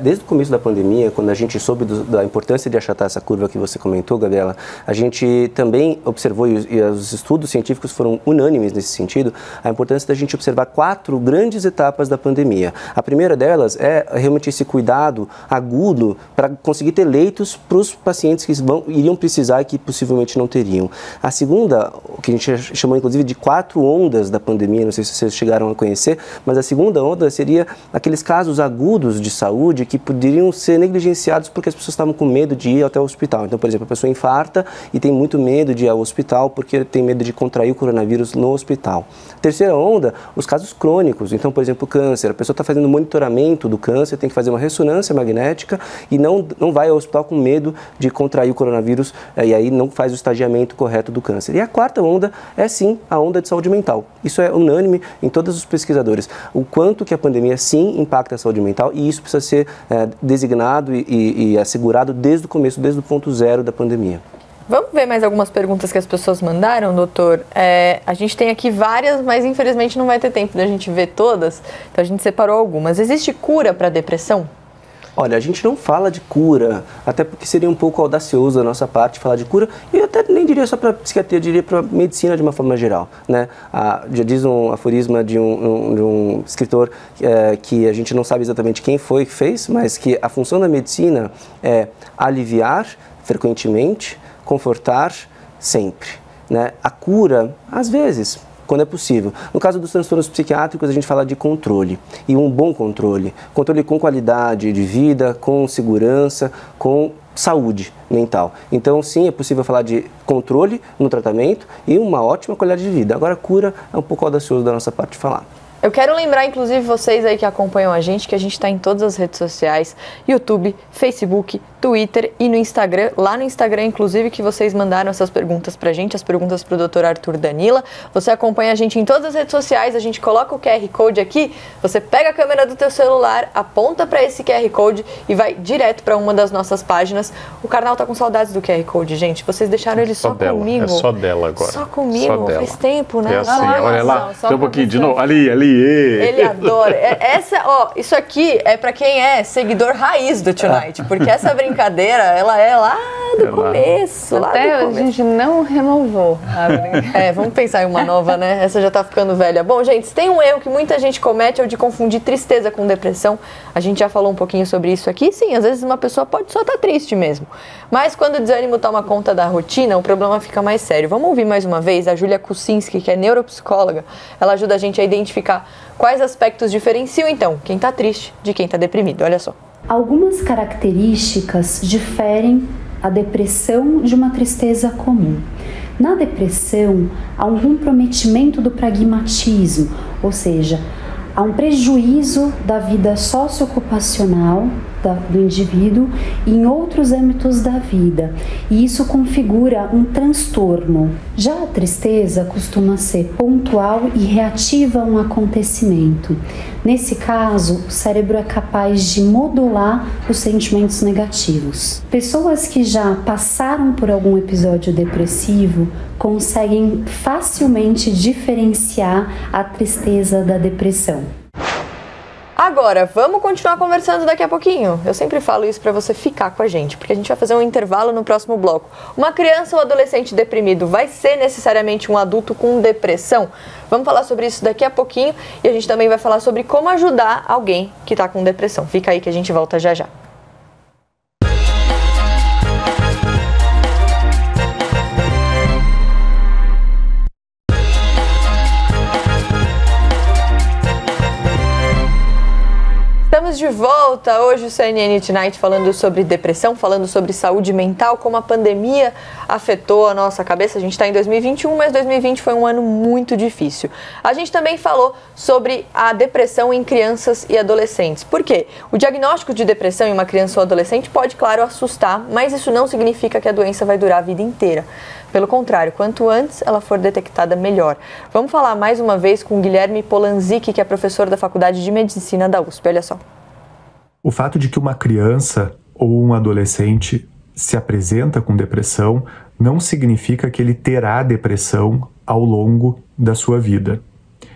Desde o começo da pandemia, quando a gente soube da importância de achatar essa curva que você comentou, Gabriela, a gente também observou, e os estudos científicos foram unânimes nesse sentido, a importância da gente observar 4 grandes etapas da pandemia. A primeira delas é realmente esse cuidado agudo para conseguir ter leitos para os pacientes que iriam precisar e que possivelmente não teriam. A segunda, o que a gente chamou inclusive de 4 ondas da pandemia, não sei se vocês chegaram a conhecer, mas a segunda onda seria aqueles casos agudos de saúde que poderiam ser negligenciados porque as pessoas estavam com medo de ir até o hospital. Então, por exemplo, a pessoa infarta e tem muito medo de ir ao hospital porque tem medo de contrair o coronavírus no hospital. Terceira onda, os casos crônicos. Então, por exemplo, câncer. A pessoa está fazendo monitoramento do câncer, tem que fazer uma ressonância magnética e não vai ao hospital com medo de contrair o coronavírus e aí não faz o estagiamento correto do câncer. E a quarta onda é sim a onda de saúde mental. Isso é unânime em todos os pesquisadores. O quanto que a pandemia sim impacta a saúde mental e isso precisa ser designado e assegurado desde o começo, desde o ponto zero da pandemia. Vamos ver mais algumas perguntas que as pessoas mandaram, doutor? A gente tem aqui várias, mas infelizmente não vai ter tempo da gente ver todas, então a gente separou algumas. Existe cura para a depressão? Olha, a gente não fala de cura, até porque seria um pouco audacioso da nossa parte falar de cura, e eu até nem diria só para psiquiatria, eu diria para medicina de uma forma geral, né? Já diz um aforisma de um escritor que a gente não sabe exatamente quem foi que fez, mas que a função da medicina é aliviar frequentemente, confortar sempre, né? A cura, às vezes, quando é possível. No caso dos transtornos psiquiátricos, a gente fala de controle, e um bom controle. Controle com qualidade de vida, com segurança, com saúde mental. Então, sim, é possível falar de controle no tratamento e uma ótima qualidade de vida. Agora, cura é um pouco audacioso da nossa parte de falar. Eu quero lembrar, inclusive, vocês aí que acompanham a gente, que a gente está em todas as redes sociais, YouTube, Facebook, Twitter e no Instagram. Lá no Instagram, inclusive, que vocês mandaram essas perguntas pra gente, as perguntas pro Dr. Arthur Danila. Você acompanha a gente em todas as redes sociais, a gente coloca o QR Code aqui, você pega a câmera do teu celular, aponta para esse QR Code e vai direto para uma das nossas páginas. O Karnal tá com saudades do QR Code, gente. Vocês deixaram ele só comigo. É só dela agora. Só comigo. Só dela. Faz tempo, né? É assim, olha lá. Tem um pouquinho de novo. Ali. Ele adora. Isso aqui é pra quem é seguidor raiz do Tonight, porque essa brincadeira, ela é lá do começo. Até a gente não renovou a brincadeira. Vamos pensar em uma nova, né? Essa já tá ficando velha. Bom, gente, tem um erro que muita gente comete, é o de confundir tristeza com depressão. A gente já falou um pouquinho sobre isso aqui. Sim, às vezes uma pessoa pode só estar triste mesmo. Mas quando o desânimo toma conta da rotina, o problema fica mais sério. Vamos ouvir mais uma vez a Júlia Kucinski, que é neuropsicóloga. Ela ajuda a gente a identificar quais aspectos diferenciam, então, quem está triste de quem está deprimido. Olha só. Algumas características diferem a depressão de uma tristeza comum. Na depressão, há um comprometimento do pragmatismo, ou seja, há um prejuízo da vida socioocupacional do indivíduo e em outros âmbitos da vida, e isso configura um transtorno. Já a tristeza costuma ser pontual e reativa a um acontecimento. Nesse caso, o cérebro é capaz de modular os sentimentos negativos. Pessoas que já passaram por algum episódio depressivo conseguem facilmente diferenciar a tristeza da depressão. Agora, vamos continuar conversando daqui a pouquinho. Eu sempre falo isso para você ficar com a gente, porque a gente vai fazer um intervalo no próximo bloco. Uma criança ou adolescente deprimido vai ser necessariamente um adulto com depressão? Vamos falar sobre isso daqui a pouquinho e a gente também vai falar sobre como ajudar alguém que está com depressão. Fica aí que a gente volta já já. Estamos de volta, hoje o CNN Tonight falando sobre depressão, falando sobre saúde mental, como a pandemia afetou a nossa cabeça. A gente está em 2021, mas 2020 foi um ano muito difícil. A gente também falou sobre a depressão em crianças e adolescentes. Por quê? O diagnóstico de depressão em uma criança ou adolescente pode, claro, assustar, mas isso não significa que a doença vai durar a vida inteira. Pelo contrário, quanto antes ela for detectada, melhor. Vamos falar mais uma vez com o Guilherme Polanzik, que é professor da Faculdade de Medicina da USP. Olha só. O fato de que uma criança ou um adolescente se apresenta com depressão não significa que ele terá depressão ao longo da sua vida.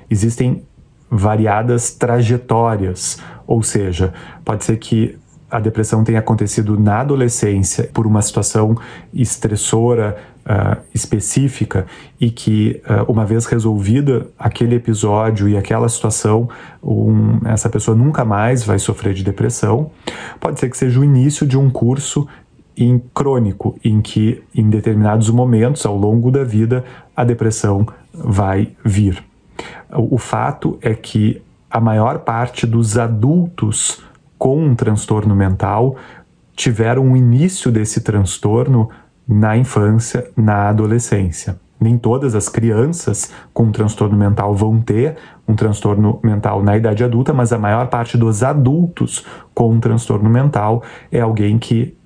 Existem variadas trajetórias, ou seja, pode ser que a depressão tenha acontecido na adolescência por uma situação estressora específica e que, uma vez resolvida aquele episódio e aquela situação, essa pessoa nunca mais vai sofrer de depressão. Pode ser que seja o início de um curso crônico, em que, em determinados momentos, ao longo da vida, a depressão vai vir. O fato é que a maior parte dos adultos com um transtorno mental tiveram o início desse transtorno na infância, na adolescência. Nem todas as crianças com um transtorno mental vão ter um transtorno mental na idade adulta, mas a maior parte dos adultos com um transtorno mental é alguém que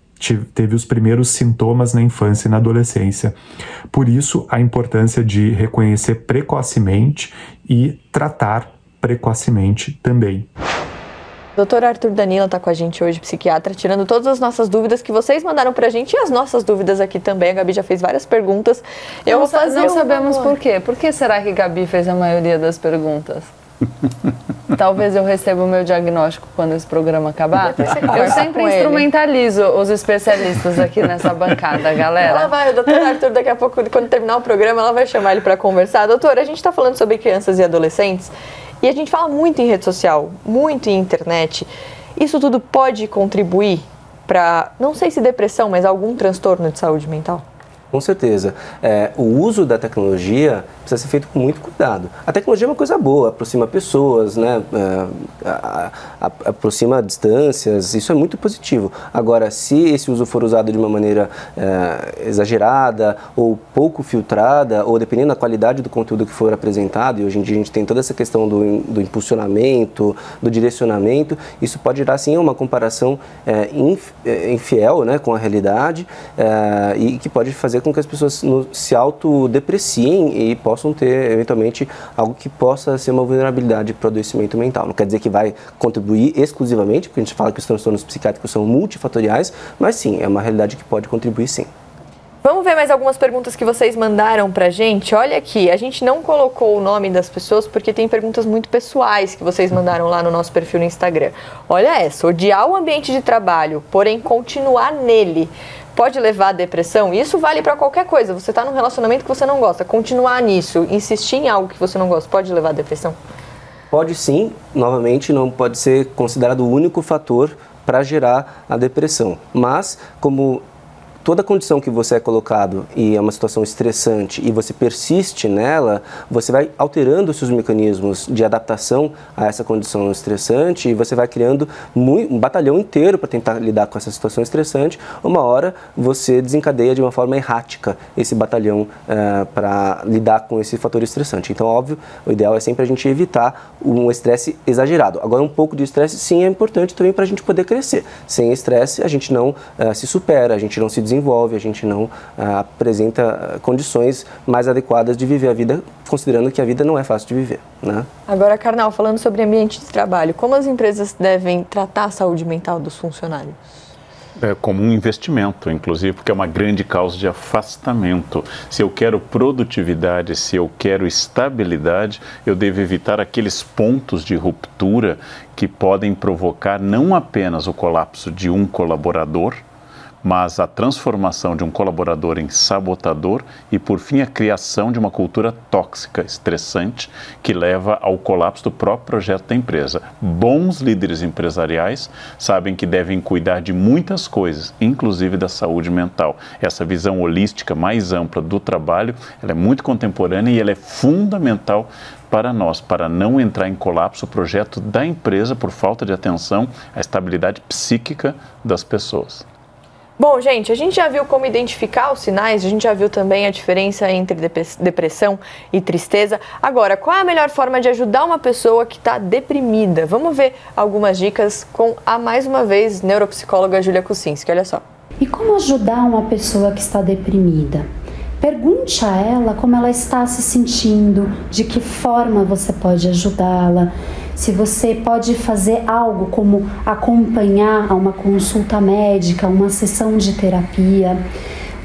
teve os primeiros sintomas na infância e na adolescência. Por isso, a importância de reconhecer precocemente e tratar precocemente também. Dr. Arthur Danila está com a gente hoje, psiquiatra, tirando todas as nossas dúvidas que vocês mandaram pra gente e as nossas dúvidas aqui também. A Gabi já fez várias perguntas. Não sabemos por quê. Por que será que Gabi fez a maioria das perguntas? Talvez eu receba o meu diagnóstico quando esse programa acabar. Eu sempre instrumentalizo os especialistas aqui nessa bancada, galera. Ela vai, o doutor Arthur, daqui a pouco, quando terminar o programa, ela vai chamar ele para conversar. Doutor, a gente está falando sobre crianças e adolescentes e a gente fala muito em rede social, muito em internet. Isso tudo pode contribuir para, não sei se depressão, mas algum transtorno de saúde mental? Com certeza. O uso da tecnologia precisa ser feito com muito cuidado. A tecnologia é uma coisa boa, aproxima pessoas, né? Aproxima distâncias, isso é muito positivo. Agora, se esse uso for usado de uma maneira exagerada ou pouco filtrada, ou dependendo da qualidade do conteúdo que for apresentado, e hoje em dia a gente tem toda essa questão do impulsionamento, do direcionamento, isso pode gerar, sim, uma comparação infiel, né, com a realidade, e que pode fazer com que as pessoas se autodepreciem e possam ter, eventualmente, algo que possa ser uma vulnerabilidade para o adoecimento mental. Não quer dizer que vai contribuir exclusivamente, porque a gente fala que os transtornos psiquiátricos são multifatoriais, mas sim, é uma realidade que pode contribuir, sim. Vamos ver mais algumas perguntas que vocês mandaram pra gente. Olha aqui, a gente não colocou o nome das pessoas porque tem perguntas muito pessoais que vocês mandaram lá no nosso perfil no Instagram. Olha essa, odiar o ambiente de trabalho, porém continuar nele, pode levar à depressão? Isso vale para qualquer coisa. Você está num relacionamento que você não gosta, continuar nisso, insistir em algo que você não gosta, pode levar à depressão? Pode sim, novamente, não pode ser considerado o único fator para gerar a depressão. Mas, como toda condição que você é colocado e é uma situação estressante e você persiste nela, você vai alterando os seus mecanismos de adaptação a essa condição estressante e você vai criando um batalhão inteiro para tentar lidar com essa situação estressante. Uma hora você desencadeia de uma forma errática esse batalhão para lidar com esse fator estressante. Então, óbvio, o ideal é sempre a gente evitar um estresse exagerado. Agora, um pouco de estresse, sim, é importante também para a gente poder crescer. Sem estresse, a gente não se supera, a gente não se desenvolve, a gente não apresenta condições mais adequadas de viver a vida, considerando que a vida não é fácil de viver, né? Agora, Karnal, falando sobre ambiente de trabalho, como as empresas devem tratar a saúde mental dos funcionários? Como um investimento, inclusive, porque é uma grande causa de afastamento. Se eu quero produtividade, se eu quero estabilidade, eu devo evitar aqueles pontos de ruptura que podem provocar não apenas o colapso de um colaborador, mas a transformação de um colaborador em sabotador e, por fim, a criação de uma cultura tóxica, estressante, que leva ao colapso do próprio projeto da empresa. Bons líderes empresariais sabem que devem cuidar de muitas coisas, inclusive da saúde mental. Essa visão holística mais ampla do trabalho, ela é muito contemporânea e ela é fundamental para nós, para não entrar em colapso o projeto da empresa por falta de atenção à estabilidade psíquica das pessoas. Bom, gente, a gente já viu como identificar os sinais, a gente já viu também a diferença entre depressão e tristeza. Agora, qual é a melhor forma de ajudar uma pessoa que está deprimida? Vamos ver algumas dicas com a, mais uma vez, neuropsicóloga Júlia Kucinski. Olha só. E como ajudar uma pessoa que está deprimida? Pergunte a ela como ela está se sentindo, de que forma você pode ajudá-la. Se você pode fazer algo como acompanhar a uma consulta médica, uma sessão de terapia.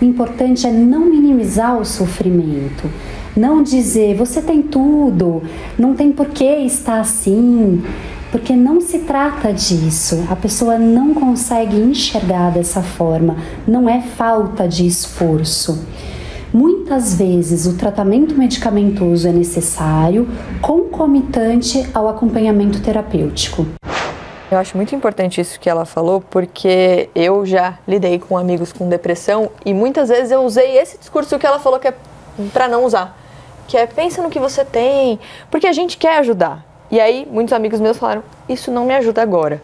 O importante é não minimizar o sofrimento. Não dizer, você tem tudo, não tem por que estar assim, porque não se trata disso. A pessoa não consegue enxergar dessa forma, não é falta de esforço. Muitas vezes o tratamento medicamentoso é necessário, concomitante ao acompanhamento terapêutico. Eu acho muito importante isso que ela falou, porque eu já lidei com amigos com depressão e muitas vezes eu usei esse discurso que ela falou que é para não usar, que é pensa no que você tem, porque a gente quer ajudar. E aí muitos amigos meus falaram, isso não me ajuda agora.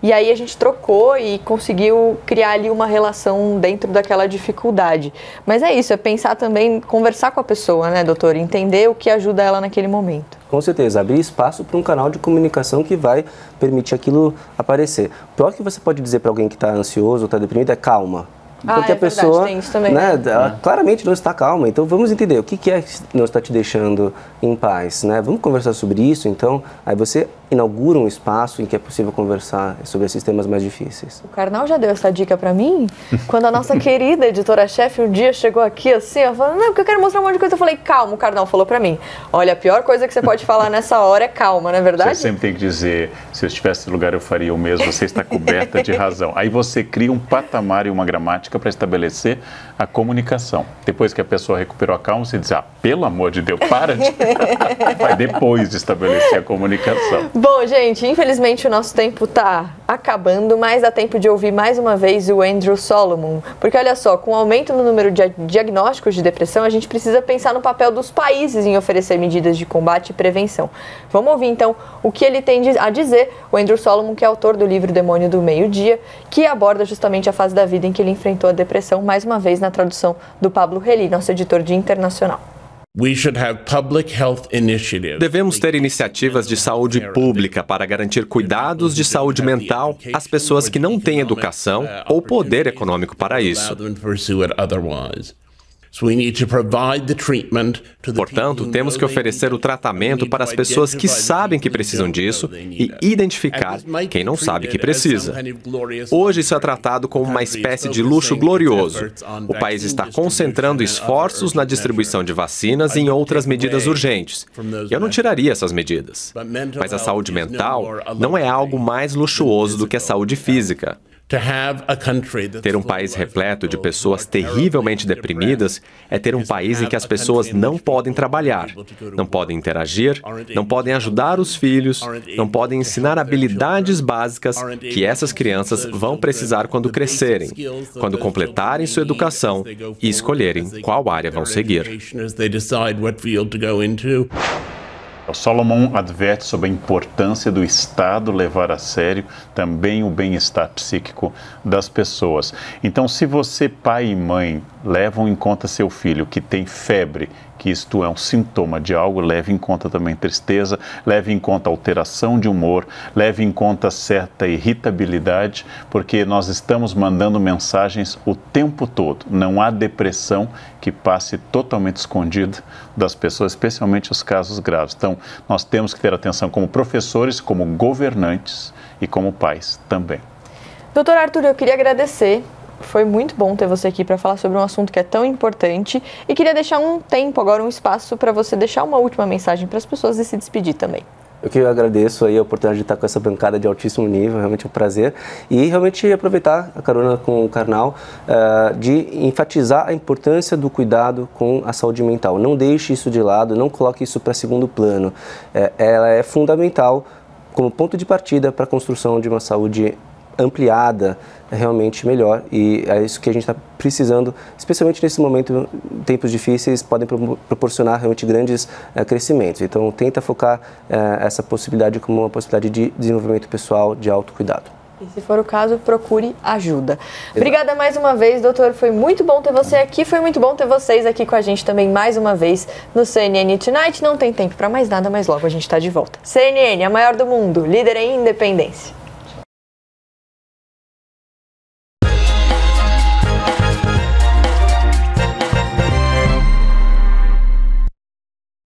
E aí a gente trocou e conseguiu criar ali uma relação dentro daquela dificuldade. Mas é isso, é pensar também, conversar com a pessoa, né, doutor? Entender o que ajuda ela naquele momento. Com certeza, abrir espaço para um canal de comunicação que vai permitir aquilo aparecer. O pior que você pode dizer para alguém que está ansioso ou está deprimido é calma. Porque a pessoa, tem isso também, né, ela claramente não está calma. Então vamos entender o que é que não está te deixando em paz, né? Vamos conversar sobre isso. Então aí você inaugura um espaço em que é possível conversar sobre esses temas mais difíceis. O Karnal já deu essa dica pra mim, quando a nossa querida editora-chefe um dia chegou aqui assim, eu falei, não, porque eu quero mostrar um monte de coisa. Eu falei, calma, o Karnal falou pra mim, olha, a pior coisa que você pode falar nessa hora é calma, não é verdade? Você sempre tem que dizer, se eu estivesse no lugar eu faria o mesmo, você está coberta de razão. Aí você cria um patamar e uma gramática para estabelecer a comunicação. Depois que a pessoa recuperou a calma, você diz, pelo amor de Deus, para de... Vai depois de estabelecer a comunicação. Bom, gente, infelizmente o nosso tempo está acabando, mas dá tempo de ouvir mais uma vez o Andrew Solomon. Porque olha só, com o aumento no número de diagnósticos de depressão, a gente precisa pensar no papel dos países em oferecer medidas de combate e prevenção. Vamos ouvir então o que ele tem a dizer, o Andrew Solomon, que é autor do livro Demônio do Meio-Dia, que aborda justamente a fase da vida em que ele enfrentou a depressão, mais uma vez na tradução do Pablo Reli, nosso editor de internacional. Devemos ter iniciativas de saúde pública para garantir cuidados de saúde mental às pessoas que não têm educação ou poder econômico para isso. Portanto, temos que oferecer o tratamento para as pessoas que sabem que precisam disso e identificar quem não sabe que precisa. Hoje isso é tratado como uma espécie de luxo glorioso. O país está concentrando esforços na distribuição de vacinas e em outras medidas urgentes. Eu não tiraria essas medidas. Mas a saúde mental não é algo mais luxuoso do que a saúde física. Ter um país repleto de pessoas terrivelmente deprimidas é ter um país em que as pessoas não podem trabalhar, não podem interagir, não podem ajudar os filhos, não podem ensinar habilidades básicas que essas crianças vão precisar quando crescerem, quando completarem sua educação e escolherem qual área vão seguir. O Solomon adverte sobre a importância do Estado levar a sério também o bem-estar psíquico das pessoas. Então, se você, pai e mãe, levam em conta seu filho que tem febre, que isto é um sintoma de algo, leve em conta também tristeza, leve em conta alteração de humor, leve em conta certa irritabilidade, porque nós estamos mandando mensagens o tempo todo. Não há depressão que passe totalmente escondida das pessoas, especialmente os casos graves. Então, nós temos que ter atenção como professores, como governantes e como pais também. Doutor Arthur, eu queria agradecer. Foi muito bom ter você aqui para falar sobre um assunto que é tão importante e queria deixar um tempo, agora um espaço para você deixar uma última mensagem para as pessoas e se despedir também. Eu que agradeço aí a oportunidade de estar com essa bancada de altíssimo nível, realmente é um prazer. E realmente aproveitar a carona com o Karnal, de enfatizar a importância do cuidado com a saúde mental. Não deixe isso de lado, não coloque isso para segundo plano. Ela é fundamental como ponto de partida para a construção de uma saúde ampliada, realmente melhor, e é isso que a gente está precisando, especialmente nesse momento, tempos difíceis podem proporcionar realmente grandes crescimentos. Então, tenta focar essa possibilidade como uma possibilidade de desenvolvimento pessoal, de autocuidado. E se for o caso, procure ajuda. Exato. Obrigada mais uma vez, doutor. Foi muito bom ter você aqui, foi muito bom ter vocês aqui com a gente também mais uma vez no CNN Tonight. Não tem tempo para mais nada, mas logo a gente está de volta. CNN, a maior do mundo, líder em independência.